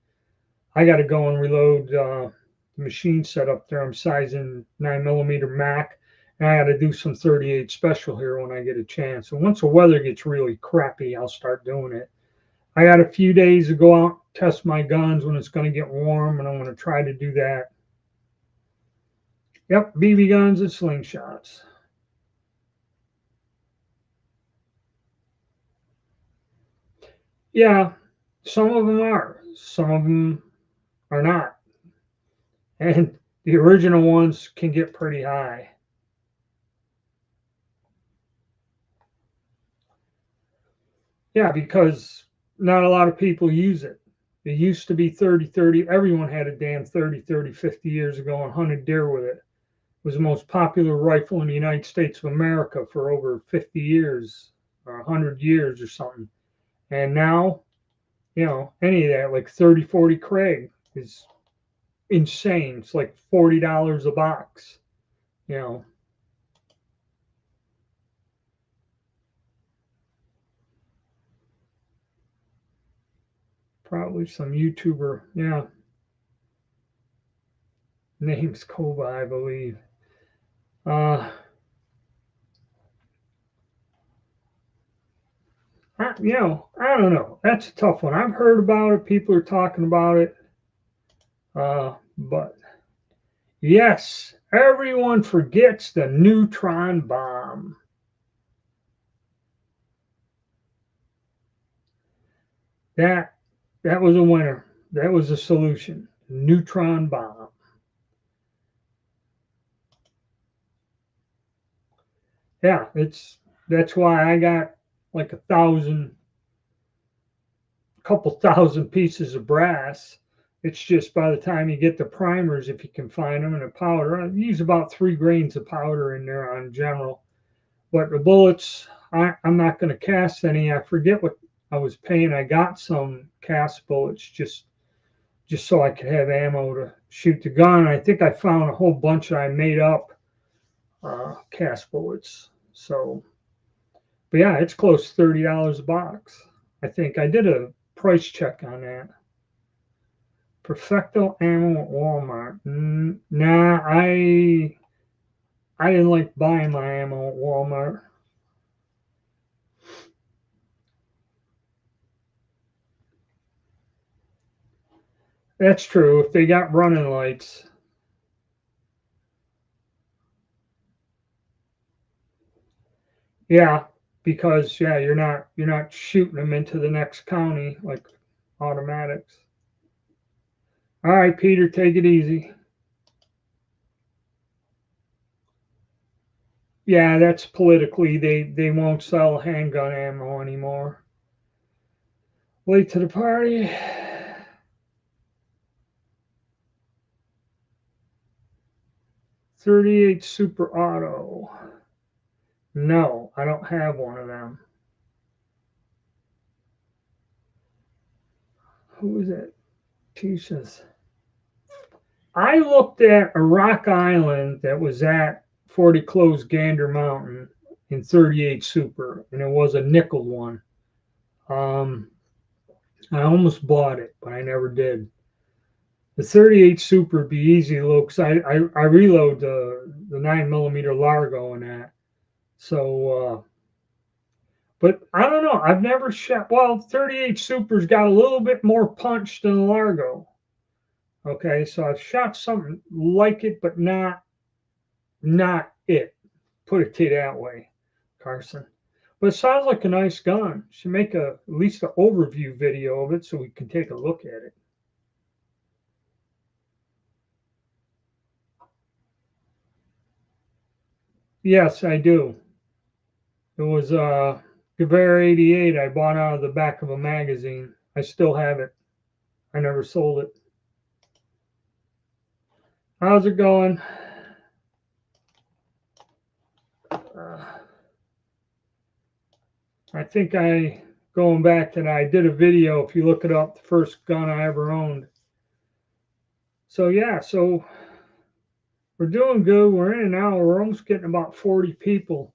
I got to go and reload the machine set up there. I'm sizing 9mm Mac, and I got to do some 38 special here when I get a chance. And once the weather gets really crappy, I'll start doing it. I got a few days to go out, test my guns when it's going to get warm, and I'm going to try to do that. Yep, BB guns and slingshots. Yeah, some of them are. Some of them are not. And the original ones can get pretty high. Yeah, because not a lot of people use it. It used to be 30-30. Everyone had a damn 30-30 50 years ago and hunted deer with it. It was the most popular rifle in the United States of America for over 50 years or 100 years or something. And now, any of that, like 30-40 Craig is insane. It's like $40 a box, you know. Probably some YouTuber, yeah. Name's Koba, I believe. Uh, I don't know. That's a tough one. I've heard about it. People are talking about it. But yes, everyone forgets the neutron bomb. That that was a winner. That was a solution. Neutron bomb. Yeah, that's why I got like couple thousand pieces of brass. It's just by the time you get the primers, if you can find them, and the powder, I use about 3 grains of powder in there on general. But the bullets, I'm not going to cast any. I forget what I was paying. I got some cast bullets just so I could have ammo to shoot the gun. I think I found a whole bunch I made up cast bullets. So, but yeah, it's close to $30 a box. I think I did a price check on that. Perfecto ammo at Walmart. Nah, I didn't like buying my ammo at Walmart. That's true. If they got running lights, yeah, because yeah, you're not shooting them into the next county like automatics. All right, Peter, take it easy. Yeah, that's politically they won't sell handgun ammo anymore. Late to the party. 38 Super Auto. No, I don't have one of them. Who is it? Jesus. I looked at a rock island that was at 40 Close Gander Mountain in 38 Super, and it was a nickel one. Um, I almost bought it, but I never did. The 38 Super would be easy to load because I reload the 9mm Largo in that. So, but I don't know. I've never shot. Well, 38 Super's got a little bit more punch than a Largo. Okay, so I've shot something like it, but not it. Put it to you that way, Carson. But it sounds like a nice gun. Should make at least an overview video of it so we can take a look at it. Yes, I do. It was Gewehr 88 I bought out of the back of a magazine. I still have it. I never sold it. How's it going? I think going back to that, I did a video. If you look it up, the first gun I ever owned. So yeah, so we're doing good. We're in an hour. We're almost getting about 40 people.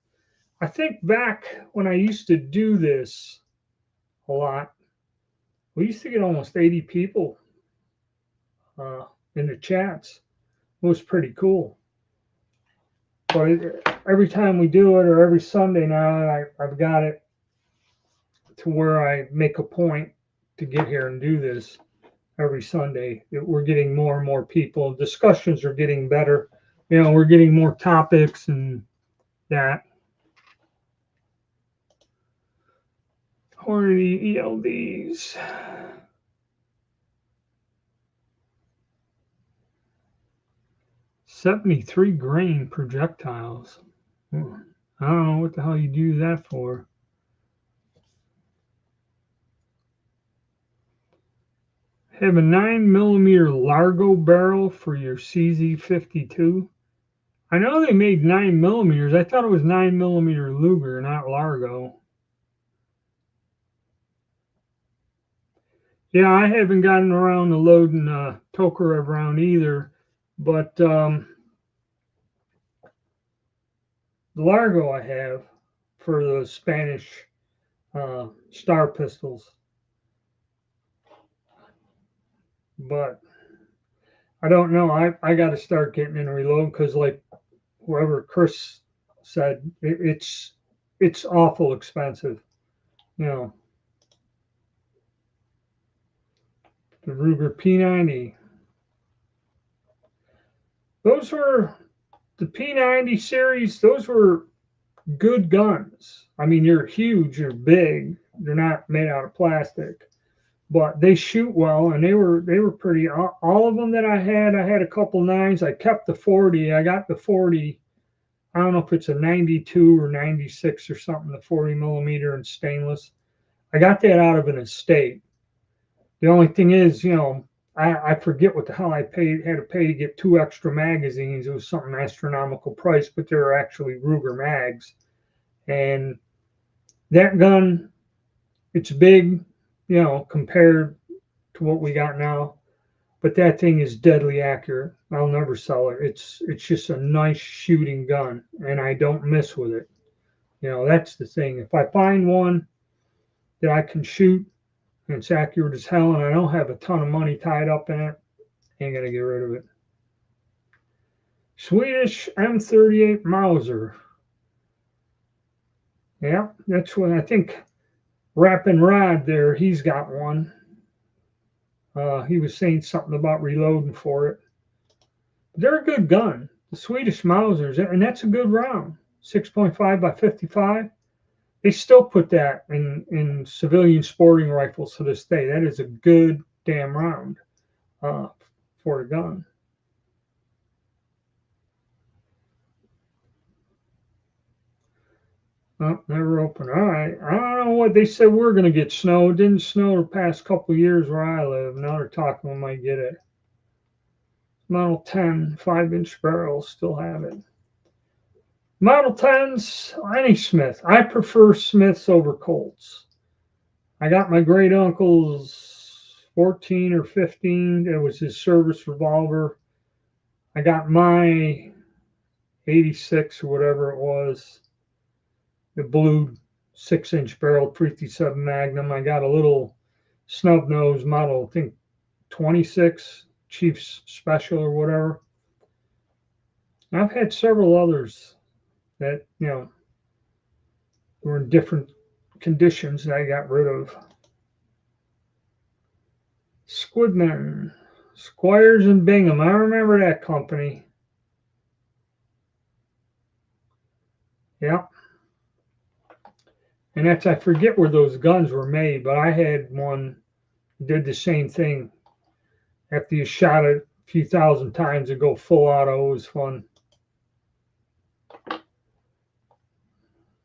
I think back when I used to do this a lot, we used to get almost 80 people in the chats. It was pretty cool. But every time we do it, or every Sunday now, I've got it to where I make a point to get here and do this every Sunday. We're getting more and more people. Discussions are getting better. You know, we're getting more topics and that. Hornady ELDs. $73 grain projectiles. I don't know what the hell you do that for. Have a 9mm Largo barrel for your CZ52. I know they made 9mm. I thought it was 9mm Luger, not Largo. Yeah, I haven't gotten around to loading Tokarev round either, but the Largo I have for the Spanish star pistols. But I don't know. I got to start getting in reload because, like whoever Chris said, it's awful expensive. You know, the Ruger P90. Those were the P90 series. Those were good guns. I mean, you're huge, you're big. They're not made out of plastic, but they shoot well, and they were pretty. All of them that I had a couple nines. I kept the 40. I got the 40. I don't know if it's a 92 or 96 or something. The 40mm in stainless. I got that out of an estate. The only thing is, you know, I forget what the hell I had to pay to get 2 extra magazines. It was something astronomical price, but they were actually Ruger mags. And that gun, it's big, you know, compared to what we got now. But that thing is deadly accurate. I'll never sell it. It's just a nice shooting gun, and I don't mess with it. You know, that's the thing. If I find one that I can shoot and it's accurate as hell, and I don't have a ton of money tied up in it, I ain't gonna get rid of it. Swedish M38 Mauser. Yeah, that's what I think. Rappin' Rod there, he's got one. He was saying something about reloading for it. They're a good gun, the Swedish Mausers, and that's a good round. 6.5 by 55. They still put that in civilian sporting rifles to this day. That is a good damn round for a gun. Oh, never open. All right. I don't know what they said. We're going to get snow. It didn't snow the past couple of years where I live. Now they're talking we might get it. Model 10, 5-inch barrels, still have it. Model 10s, any Smith. I prefer Smiths over Colts. I got my great uncle's 14 or 15. It was his service revolver. I got my 86 or whatever it was. The blue 6-inch barrel 357 Magnum. I got a little snub nose model, I think 26 Chiefs Special or whatever. I've had several others that, you know, were in different conditions that I got rid of. Squidman, Squires and Bingham. I remember that company. Yeah. And that's, I forget where those guns were made, but I had one, did the same thing. After you shot it a few thousand times, it go full auto. It was fun.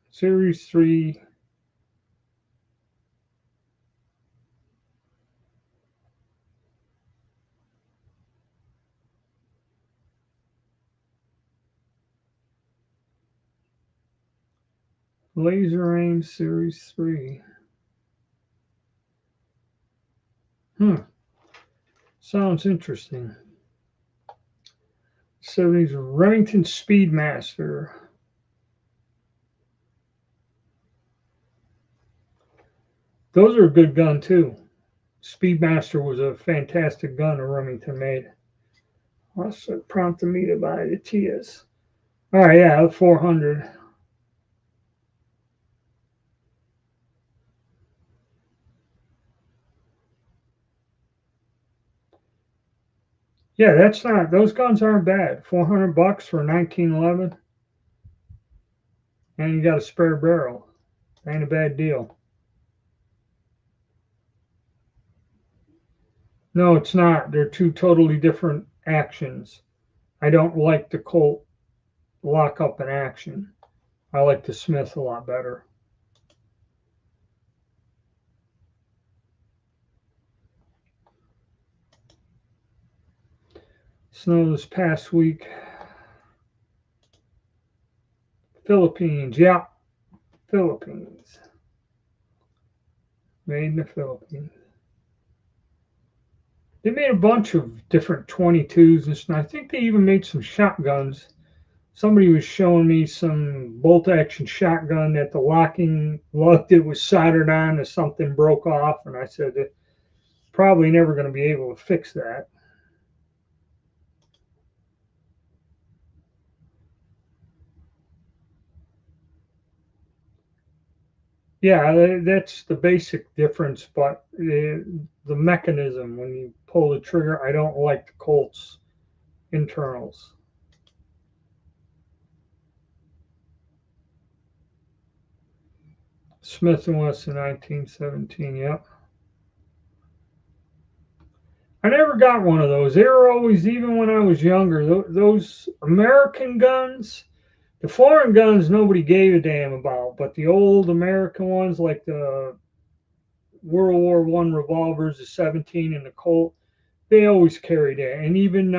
Series 3. Laser Aim Series 3. Sounds interesting. 70s Remington Speedmaster. Those are a good gun too. Speedmaster was a fantastic gun that Remington made. That's what prompted me to buy the Tias. All right, yeah, 400. Yeah, that's not. Those guns aren't bad. $400 for a 1911, and you got a spare barrel. Ain't a bad deal. No, it's not. They're two totally different actions. I don't like the Colt lock up in action. I like the Smith a lot better. Snow this past week. Philippines, yeah, Philippines. Made in the Philippines. They made a bunch of different 22s and stuff. I think they even made some shotguns. Somebody was showing me some bolt action shotgun that the locking lug that was soldered on to something broke off, and I said, probably never going to be able to fix that. Yeah, that's the basic difference, but the mechanism when you pull the trigger, I don't like the Colt's internals. Smith & Wesson 1917, yep. I never got one of those. They were always, even when I was younger, those American guns, the foreign guns nobody gave a damn about, but the old American ones like the World War One revolvers, the 17 and the Colt, they always carried it. And even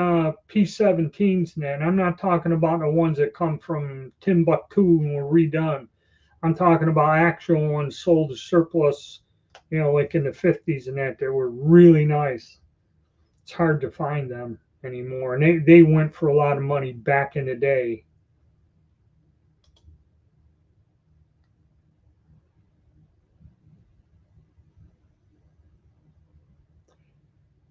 P-17s, and I'm not talking about the ones that come from Timbuktu and were redone. I'm talking about actual ones sold as surplus, like in the 50s and that. They were really nice. It's hard to find them anymore. And they went for a lot of money back in the day.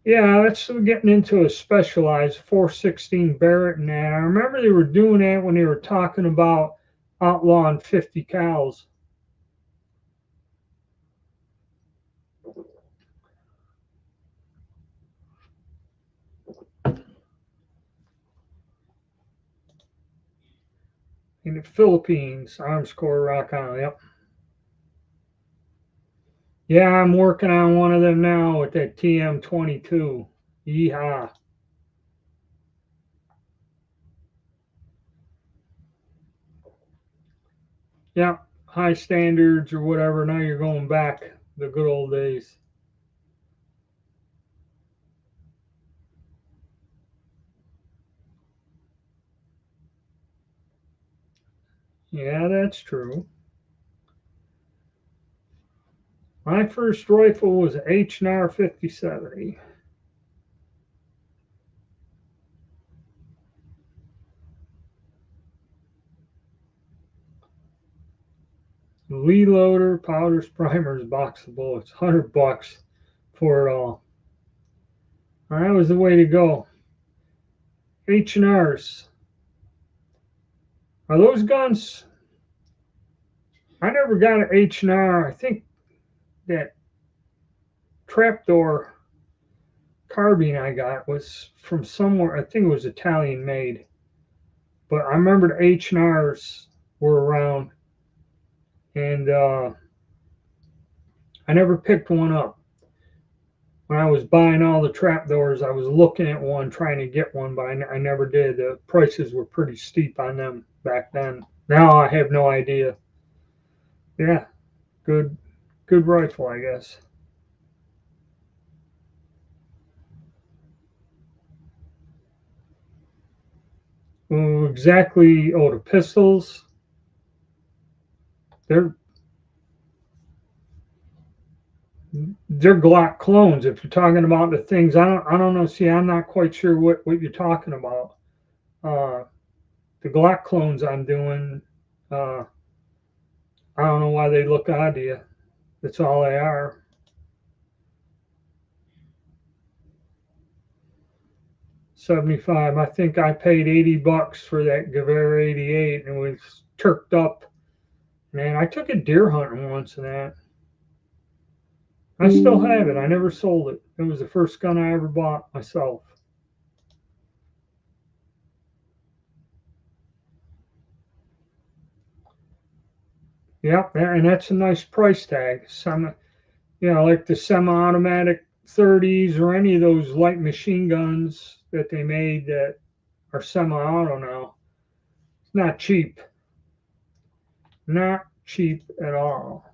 Yeah, that's getting into a specialized 416 Barrett and that. I remember they were doing that when they were talking about outlawing 50 cals. In the Philippines, Arms Corps Rock on. Yep. Yeah, I'm working on one of them now with that TM22. Yeehaw. Yep. High standards or whatever. Now you're going back the good old days. Yeah, that's true. My first rifle was H&R 5070. Lee loader, powders, primers, box of bullets. $100 for it all. That was the way to go. H&Rs. Are those guns? I never got an H&R. I think that trapdoor carbine I got was from somewhere. I think it was Italian made. But I remember the H&Rs were around, and I never picked one up. When I was buying all the trapdoors, I was looking at one, trying to get one, but I never did. The prices were pretty steep on them back then. Now I have no idea. Yeah, good, good rifle, I guess. Exactly. Oh, the pistols. They're they're Glock clones. If you're talking about the things, I don't know. See, I'm not quite sure what you're talking about. Uh, the Glock clones I'm doing. Uh, I don't know why they look odd to you. That's all they are. 75. I think I paid $80 for that Gewehr 88 and it was turked up. Man, I took it deer hunting once and that. I still have it. I never sold it. It was the first gun I ever bought myself. Yep, and that's a nice price tag. Some, like the semi-automatic 30s or any of those light machine guns that they made that are semi-auto now. It's not cheap. Not cheap at all.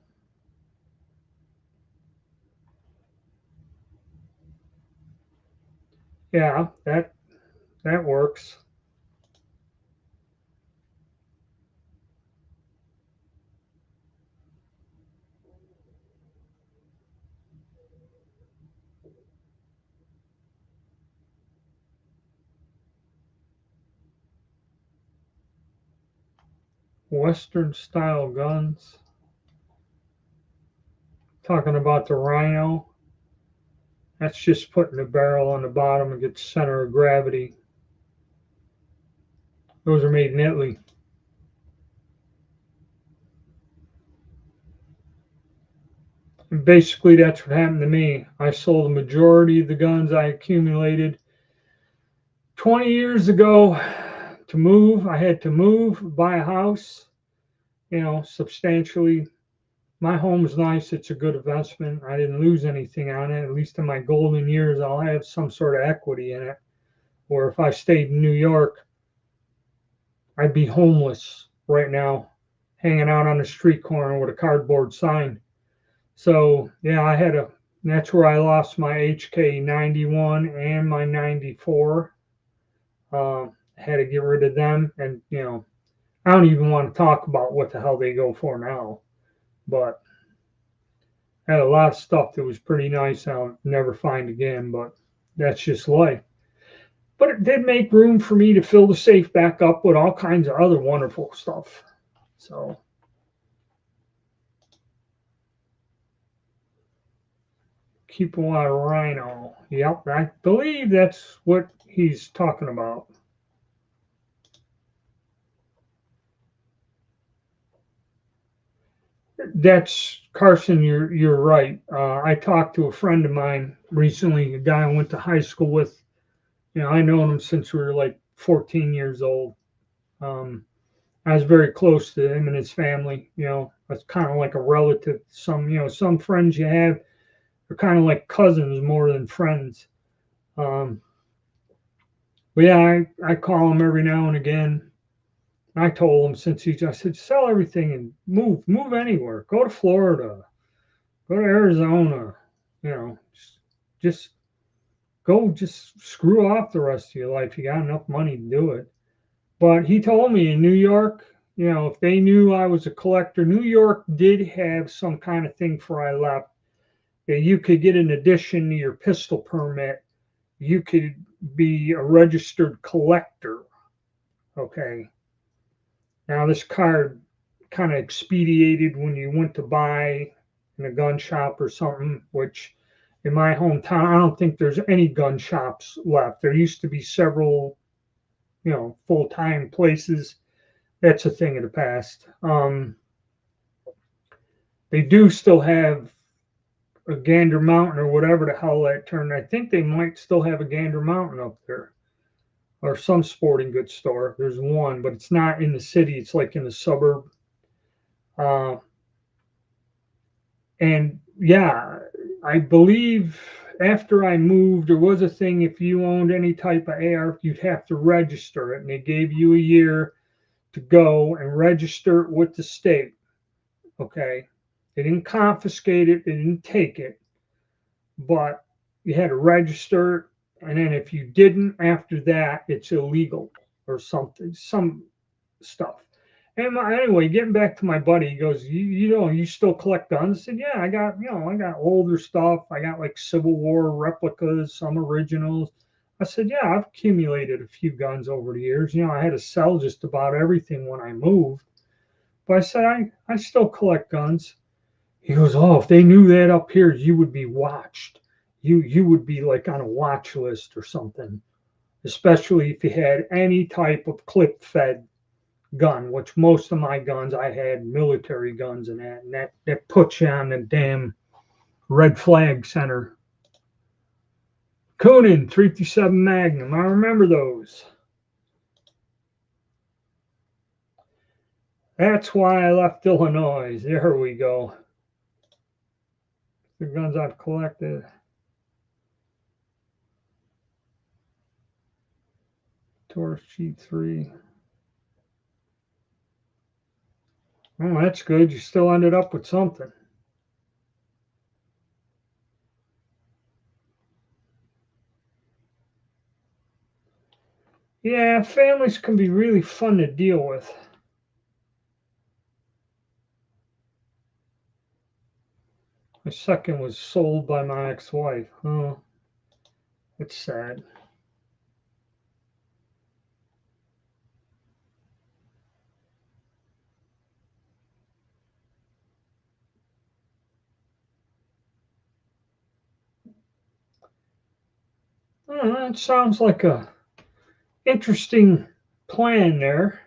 Yeah, that works. Western style guns. Talking about the Rhino. That's just putting the barrel on the bottom and gets center of gravity. Those are made in Italy. And basically, that's what happened to me. I sold the majority of the guns I accumulated 20 years ago to move. I had to move, buy a house, substantially. My home's nice. It's a good investment. I didn't lose anything on it. At least in my golden years, I'll have some sort of equity in it. Or if I stayed in New York, I'd be homeless right now, hanging out on the street corner with a cardboard sign. So yeah, that's where I lost my HK 91 and my 94. Had to get rid of them, and I don't even want to talk about what the hell they go for now. But I had a lot of stuff that was pretty nice I'll never find again, but that's just life. But it did make room for me to fill the safe back up with all kinds of other wonderful stuff. So keep a lot of Rhino. Yep, I believe that's what he's talking about. That's Carson. You're right. I talked to a friend of mine recently, a guy I went to high school with. I known him since we were like 14 years old. Um, I was very close to him and his family. It's kind of like a relative. Some friends you have are kind of like cousins more than friends. Um, but yeah, I call him every now and again. I told him I said, sell everything and move anywhere. Go to Florida, go to Arizona. Just go, just screw off the rest of your life. You got enough money to do it. But he told me in New York, if they knew I was a collector, New York did have some kind of thing before I left that you could get an addition to your pistol permit. You could be a registered collector. Okay. Now, this card kind of expedited when you went to buy in a gun shop or something, which in my hometown, I don't think there's any gun shops left. There used to be several, full-time places. That's a thing of the past. They do still have a Gander Mountain or whatever the hell that turned. I think they might still have a Gander Mountain up there or some sporting goods store. There's one, but it's not in the city. It's like in the suburb. Uh, and yeah, I believe after I moved, there was a thing if you owned any type of AR, you'd have to register it, and they gave you a year to go and register it with the state. Okay, they didn't confiscate it, they didn't take it, but you had to register it, and then if you didn't after that, it's illegal or something, some stuff. And anyway, getting back to my buddy, he goes, you still collect guns? I said, yeah, I got older stuff. I got like Civil War replicas, some originals. I said, yeah, I've accumulated a few guns over the years. I had to sell just about everything when I moved. But I said, I still collect guns. He goes, oh, if they knew that up here, you would be watched. You would be like on a watch list or something. especially if you had any type of clip-fed gun, which most of my guns, I had military guns and that puts you on the damn red flag center. Coonan 357 Magnum, I remember those. That's why I left Illinois. There we go. The guns I've collected. Taurus G3. Oh, that's good. You still ended up with something. Yeah, families can be really fun to deal with. My second was sold by my ex-wife. Oh, it's sad. Oh, that sounds like a interesting plan there.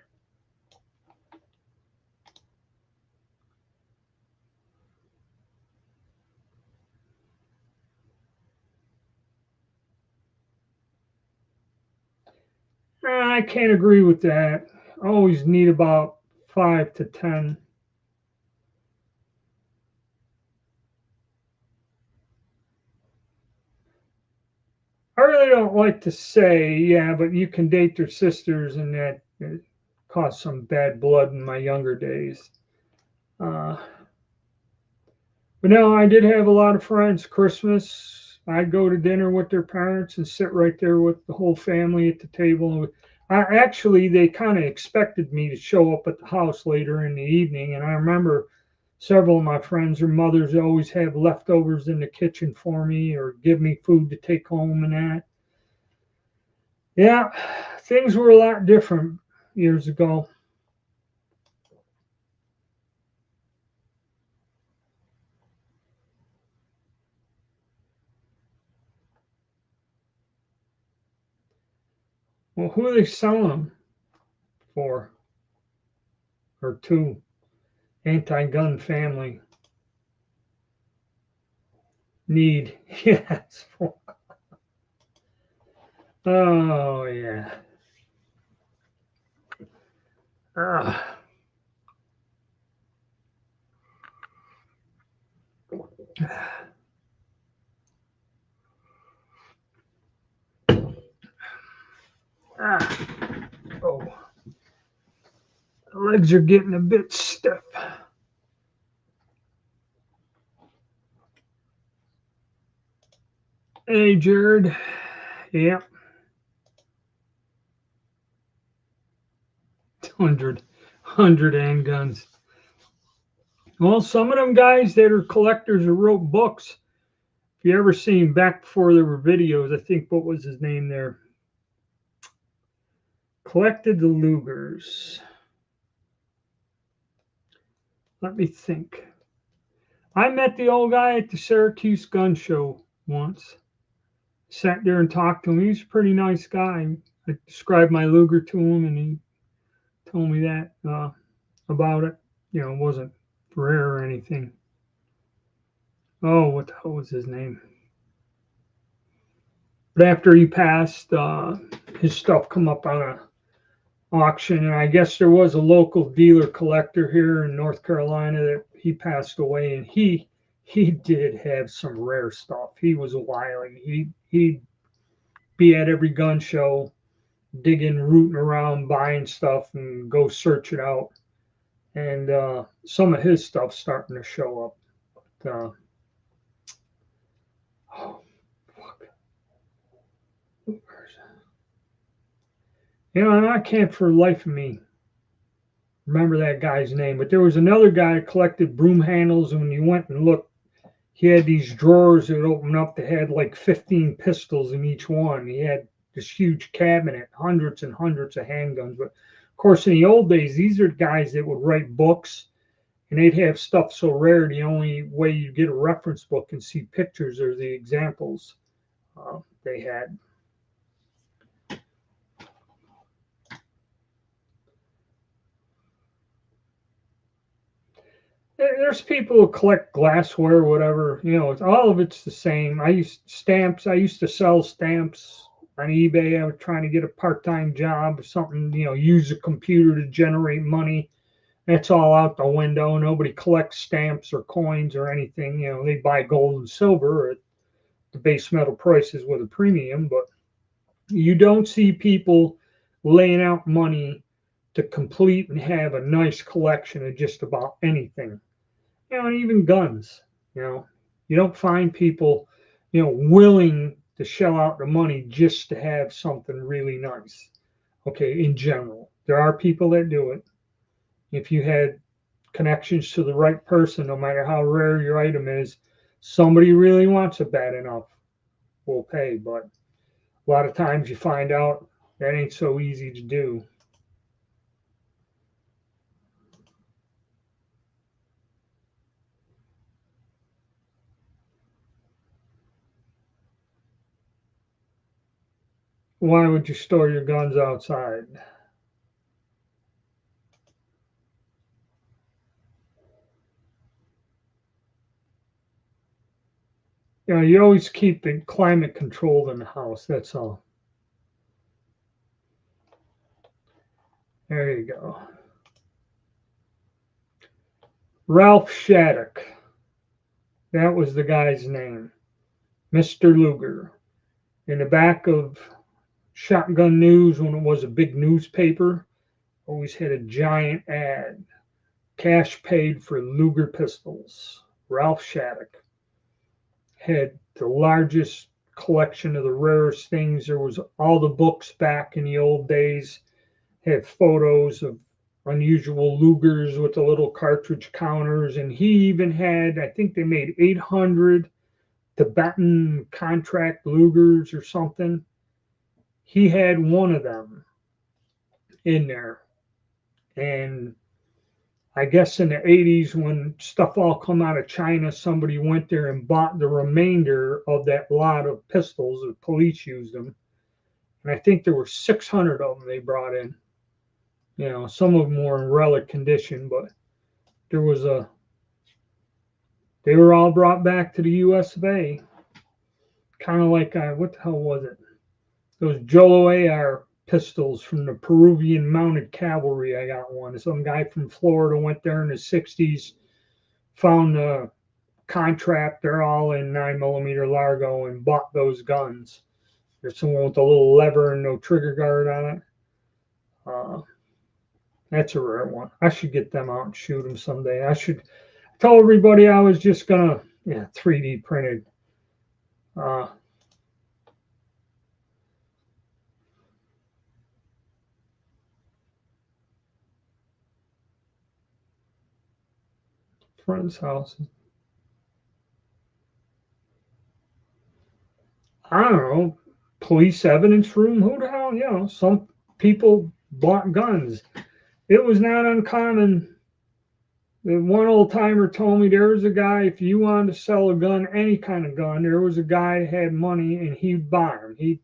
I can't agree with that. I always need about 5 to 10. I really don't like to say, yeah, but you can date their sisters, and that caused some bad blood in my younger days. But no, I did have a lot of friends. Christmas, I'd go to dinner with their parents and sit right there with the whole family at the table. Actually, they kind of expected me to show up at the house later in the evening, and I remember several of my friends or mothers always have leftovers in the kitchen for me or give me food to take home and that. Yeah, things were a lot different years ago. Well, who are they selling them for or to? Anti-gun family need. Yes. Oh, yeah. Ah. Ah. Oh. The legs are getting a bit stiff. Hey, Jared. Yeah. 100 handguns. Well, some of them guys that are collectors who wrote books, if you ever seen back before there were videos, I think, what was his name there? Collected the Lugers. Let me think. I met the old guy at the Syracuse gun show once. Sat there and talked to him. He was a pretty nice guy. I described my Luger to him, and he told me that about it. You know, it wasn't rare or anything. Oh, what the hell was his name? But after he passed, his stuff come up on a auction, and I guess there was a local dealer collector here in North Carolina that he passed away, and he did have some rare stuff. He was a wily. He'd be at every gun show, digging, rooting around, buying stuff, and go search it out. And some of his stuff's starting to show up. But, oh, fuck. You know, I can't for the life of me remember that guy's name, but there was another guy who collected broom handles, and when you went and looked, he had these drawers that opened up that had like 15 pistols in each one. He had this huge cabinet, hundreds and hundreds of handguns. But of course, in the old days, these are guys that would write books, and they'd have stuff so rare, the only way you get a reference book and see pictures are the examples they had. There's people who collect glassware, whatever. It's all of it's the same. I used to sell stamps on eBay. I was trying to get a part-time job or something. Use a computer to generate money. That's all out the window. Nobody collects stamps or coins or anything. They buy gold and silver at the base metal prices with a premium, but you don't see people laying out money to complete and have a nice collection of just about anything. And even guns. You know, you don't find people, willing to shell out the money just to have something really nice. Okay, in general, there are people that do it. If you had connections to the right person, no matter how rare your item is, somebody really wants it bad enough will pay. But a lot of times you find out that ain't so easy to do. Why would you store your guns outside? You always keep it climate controlled in the house. That's all. There you go. Ralph Shattuck. That was the guy's name. Mr. Luger. In the back of Shotgun News, when it was a big newspaper, always had a giant ad. Cash paid for Luger pistols. Ralph Shattuck had the largest collection of the rarest things. There was all the books back in the old days, had photos of unusual Lugers with the little cartridge counters. And he even had, I think they made 800 Tibetan contract Lugers or something. He had one of them in there. And I guess in the 80s, when stuff all come out of China, somebody went there and bought the remainder of that lot of pistols. The police used them. And I think there were 600 of them they brought in. Some of them were in relic condition, but there was they were all brought back to the US of A. Kind of like, what the hell was it? Those Jolo AR pistols from the Peruvian Mounted Cavalry. I got one. Some guy from Florida went there in the 60s, found a contract. They're all in 9mm Largo and bought those guns. There's someone with a little lever and no trigger guard on it. That's a rare one. I should get them out and shoot them someday. I should tell everybody I was just gonna 3D printed. Friends' house. I don't know. Police evidence room. Who the hell? Some people bought guns. It was not uncommon. One old timer told me there was a guy, if you wanted to sell a gun, any kind of gun, there was a guy that had money and he'd buy them. He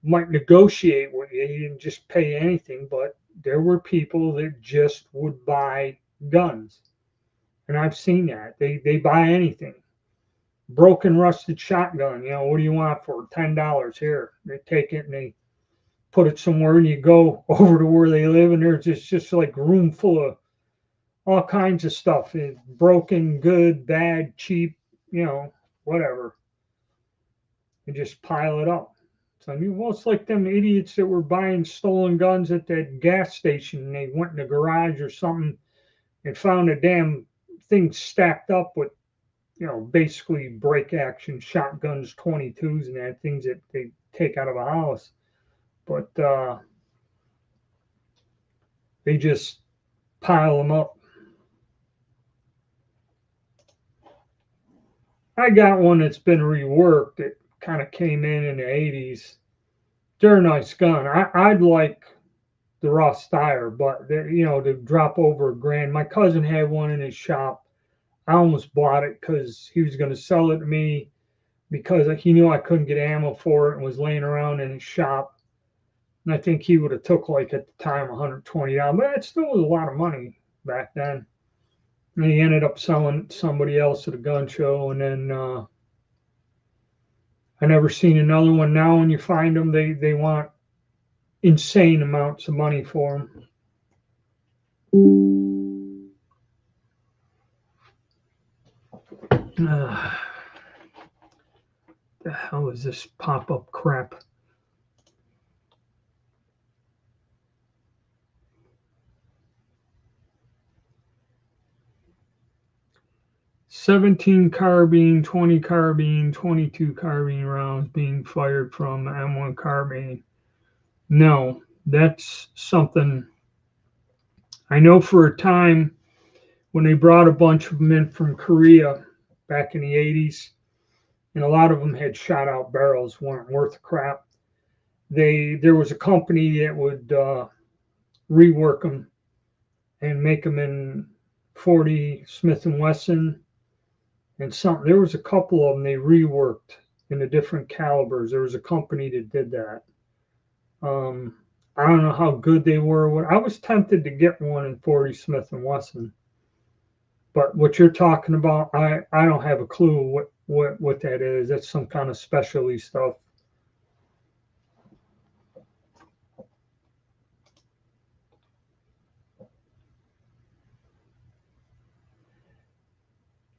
might negotiate with you. He didn't just pay anything, but there were people that just would buy guns. And I've seen that. They buy anything. Broken rusted shotgun, what do you want for $10 here? They take it and they put it somewhere, and you go over to where they live, and there's just like room full of all kinds of stuff. Broken, good, bad, cheap, whatever. And just pile it up. So it's like them idiots that were buying stolen guns at that gas station, and they went in the garage or something and found a damn thing stacked up with, basically break action shotguns, 22s, and that things that they take out of a house. But they just pile them up. I got one that's been reworked. It kind of came in the 80s. They're a nice gun. I'd like the raw Steyr, but to drop over $1,000. My cousin had one in his shop. I almost bought it because he was going to sell it to me because he knew I couldn't get ammo for it and was laying around in his shop. And I think he would have took, like, at the time, $120. But it still was a lot of money back then. And he ended up selling somebody else at a gun show, and then I never seen another one. Now, when you find them, they want insane amounts of money for them. The hell is this pop-up crap? "17 carbine, 20 carbine, 22 carbine rounds being fired from M1 carbine." No, that's something I know. For a time, when they brought a bunch of them in from Korea back in the 80s, and a lot of them had shot out barrels, weren't worth a crap. There was a company that would rework them and make them in 40 Smith and Wesson and something. There was a couple of them they reworked in the different calibers. There was a company that did that. I don't know how good they were. I was tempted to get one in 40 Smith and Wesson, but what you're talking about, I don't have a clue what that is. That's some kind of specialty stuff.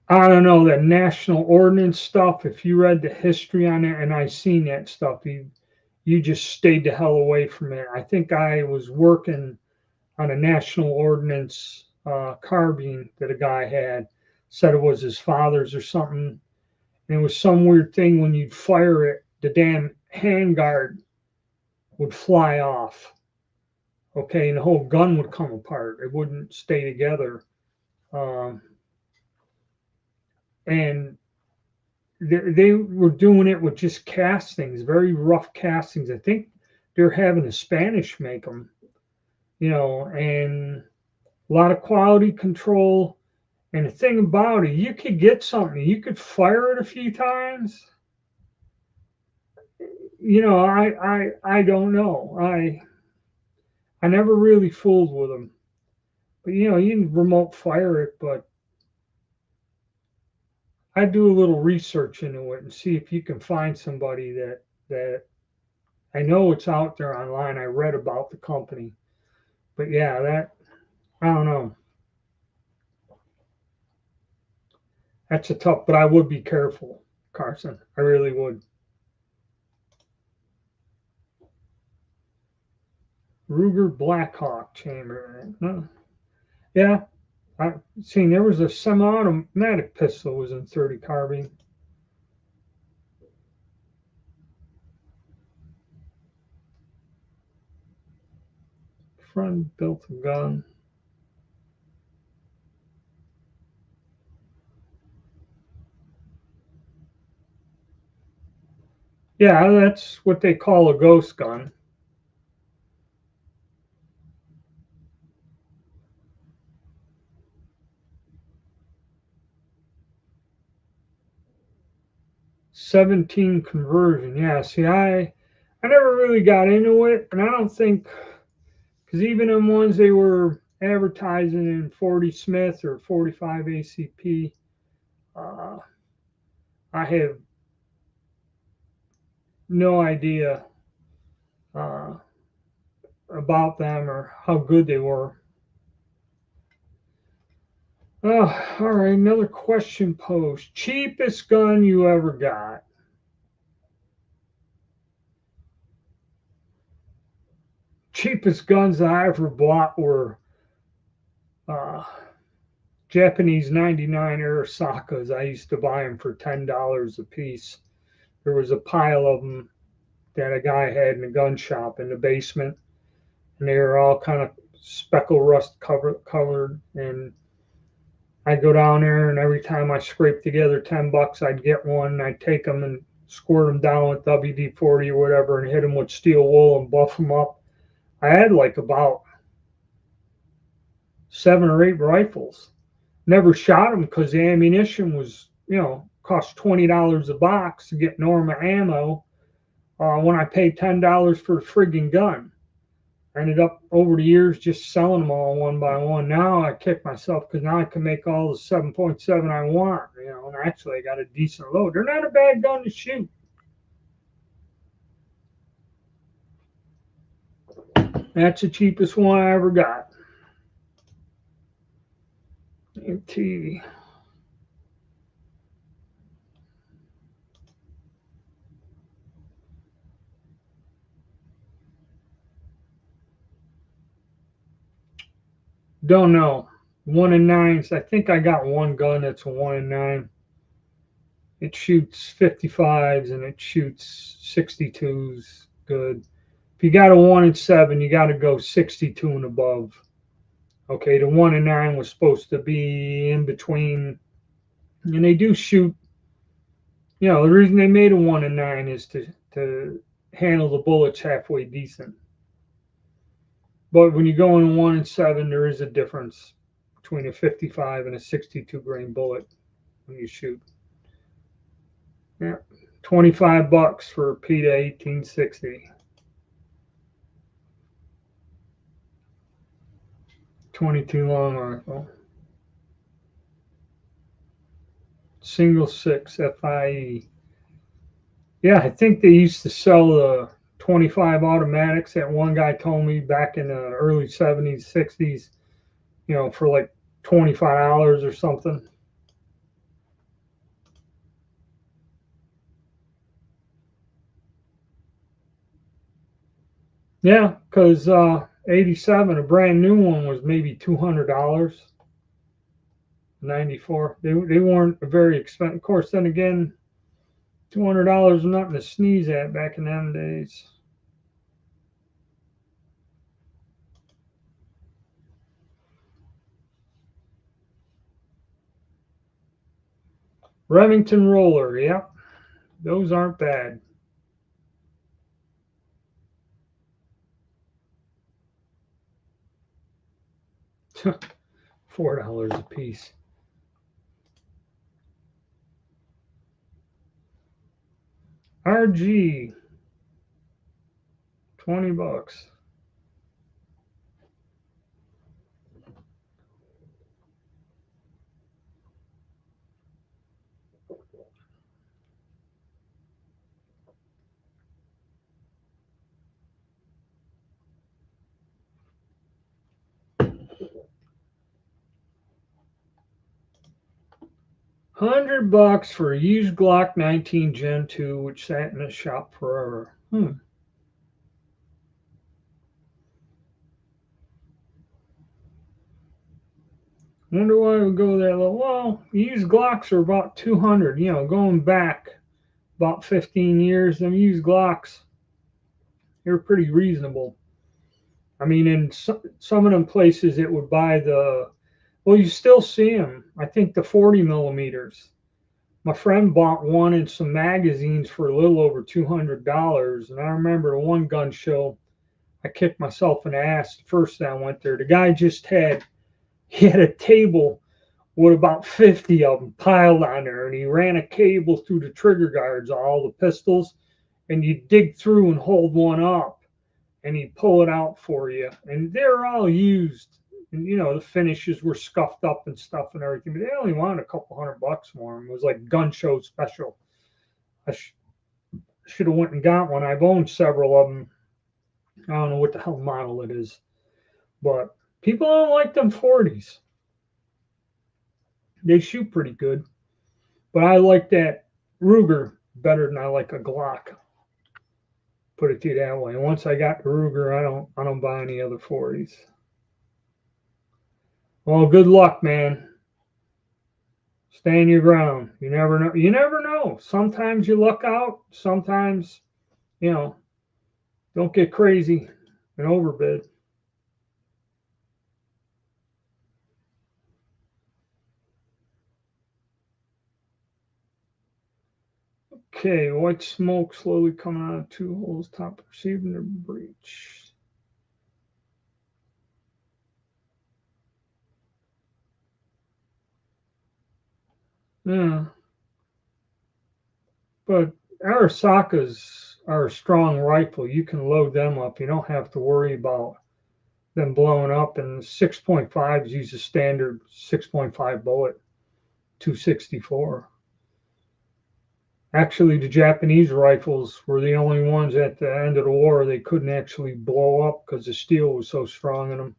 I don't know, that national ordinance stuff. If you read the history on it, and I seen that stuff, you just stayed the hell away from it. I think I was working on a national ordinance carbine that a guy had, said it was his father's or something. And it was some weird thing, when you'd fire it, the damn handguard would fly off. Okay, and the whole gun would come apart. It wouldn't stay together. And they were doing it with just castings, very rough castings. I think they're having the Spanish make them, and a lot of quality control. And the thing about it, you could get something, you could fire it a few times. I don't know. I never really fooled with them. But you can remote fire it, but I do a little research into it and see if you can find somebody that I know it's out there online. I read about the company. But yeah, that I don't know. That's a tough, but I would be careful, Carson. I really would. Ruger Blackhawk chamber. No. Yeah, I seen there was a semi-automatic pistol was in 30 carbine. Friend built a gun. Yeah, that's what they call a ghost gun. '17 conversion. Yeah, see, I never really got into it, and I don't think, because even in ones they were advertising in 40 Smith or 45 ACP, uh, I have no idea uh, about them or how good they were. Oh, all right, another question posed. Cheapest gun you ever got? Cheapest guns that I ever bought were uh, Japanese 99 Arisakas. I used to buy them for $10 a piece. There was a pile of them that a guy had in a gun shop in the basement, and they were all kind of speckle rust colored. And I'd go down there, and every time I scraped together $10, I'd get one. And I'd take them and squirt them down with WD-40 or whatever, and hit them with steel wool and buff them up. I had like about 7 or 8 rifles. Never shot them because the ammunition was, cost $20 a box to get normal ammo when I paid $10 for a frigging gun. I ended up over the years just selling them all one by one. Now I kick myself because now I can make all the 7.7 I want, and actually I got a decent load. They're not a bad gun to shoot. That's the cheapest one I ever got. TV. Don't know. 1 in 9s. I think I got one gun that's a 1 in 9. It shoots 55s and it shoots 62s good. If you got a 1 in 7, you got to go 62 and above. Okay, the 1 in 9 was supposed to be in between, and they do shoot. The reason they made a 1 in 9 is to handle the bullets halfway decent. But when you go in 1 in 7, there is a difference between a 55 and a 62 grain bullet when you shoot. Yeah, $25 for a PETA 1860. 22 long rifle. Single 6 FIE. Yeah, I think they used to sell the 25 automatics that one guy told me back in the early 70s, 60s, for like $25 or something. Yeah, because 87, a brand new one was maybe $200. 94. They weren't very expensive. Of course, then again, $200 was nothing to sneeze at back in them days. Remington roller, yep. Those aren't bad. $4 a piece. RG, $20. $100 for a used Glock 19 Gen 2, which sat in the shop forever. Wonder why it would go that low. Well, used Glocks are about 200. Going back about 15 years, them used Glocks, they're pretty reasonable. I mean, in some of them places, it would buy well, you still see them. I think the 40 millimeters. My friend bought one in some magazines for a little over $200. And I remember the one gun show, I kicked myself in the ass the first time I went there. The guy he had a table with about 50 of them piled on there, and he ran a cable through the trigger guards on all the pistols, and you dig through and hold one up, and he'd pull it out for you. And they're all used. And, the finishes were scuffed up and stuff and everything, but they only wanted a couple $100 for them. It was like gun show special. I should have went and got one. I've owned several of them. I don't know what the hell model it is, but people don't like them 40s. They shoot pretty good, but I like that Ruger better than I like a Glock. Put it to you that way. And once I got the Ruger, I don't buy any other 40s. Well, good luck, man. Stand your ground. You never know. You never know. Sometimes you luck out. Sometimes, don't get crazy and overbid. Okay, white smoke slowly coming out of 2 holes, top receiving the breech. Yeah. But Arasakas are a strong rifle. You can load them up. You don't have to worry about them blowing up, and 6.5s use a standard 6.5 bullet, 264. Actually, the Japanese rifles were the only ones at the end of the war they couldn't actually blow up because the steel was so strong in them.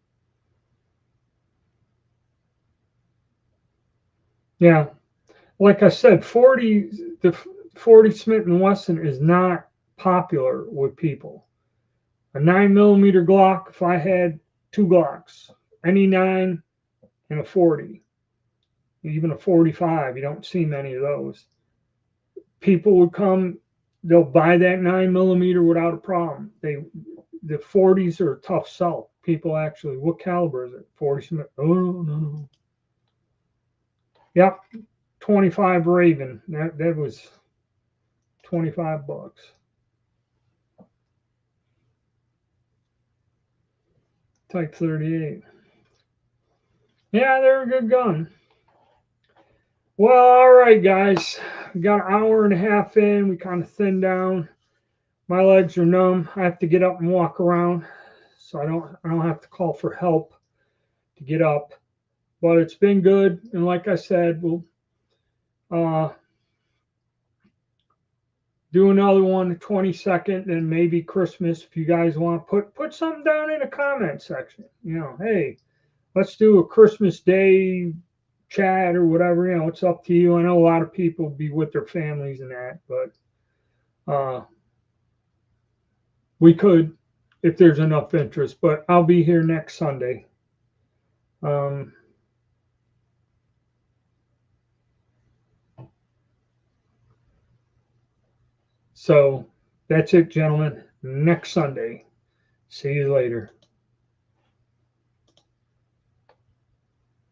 Yeah, like I said, the 40 Smith & Wesson is not popular with people. A 9mm Glock, if I had two Glocks, any 9 and a 40, even a 45, you don't see many of those. People would come, they'll buy that 9mm without a problem. The 40s are a tough sell. People actually, what caliber is it? 40 Smith? Oh, no. Yep, 25 Raven. That was $25. Type 38. Yeah, they're a good gun. Well, all right, guys. We got an hour and a half in. We kind of thinned down. My legs are numb. I have to get up and walk around, so I don't have to call for help to get up. But it's been good, and like I said, we'll uh, do another one the 22nd, and maybe Christmas if you guys want to put something down in the comment section. You know, hey, let's do a Christmas Day chat or whatever. You know, it's up to you. I know a lot of people be with their families and that, but we could if there's enough interest. But I'll be here next Sunday. So that's it, gentlemen. Next Sunday. See you later.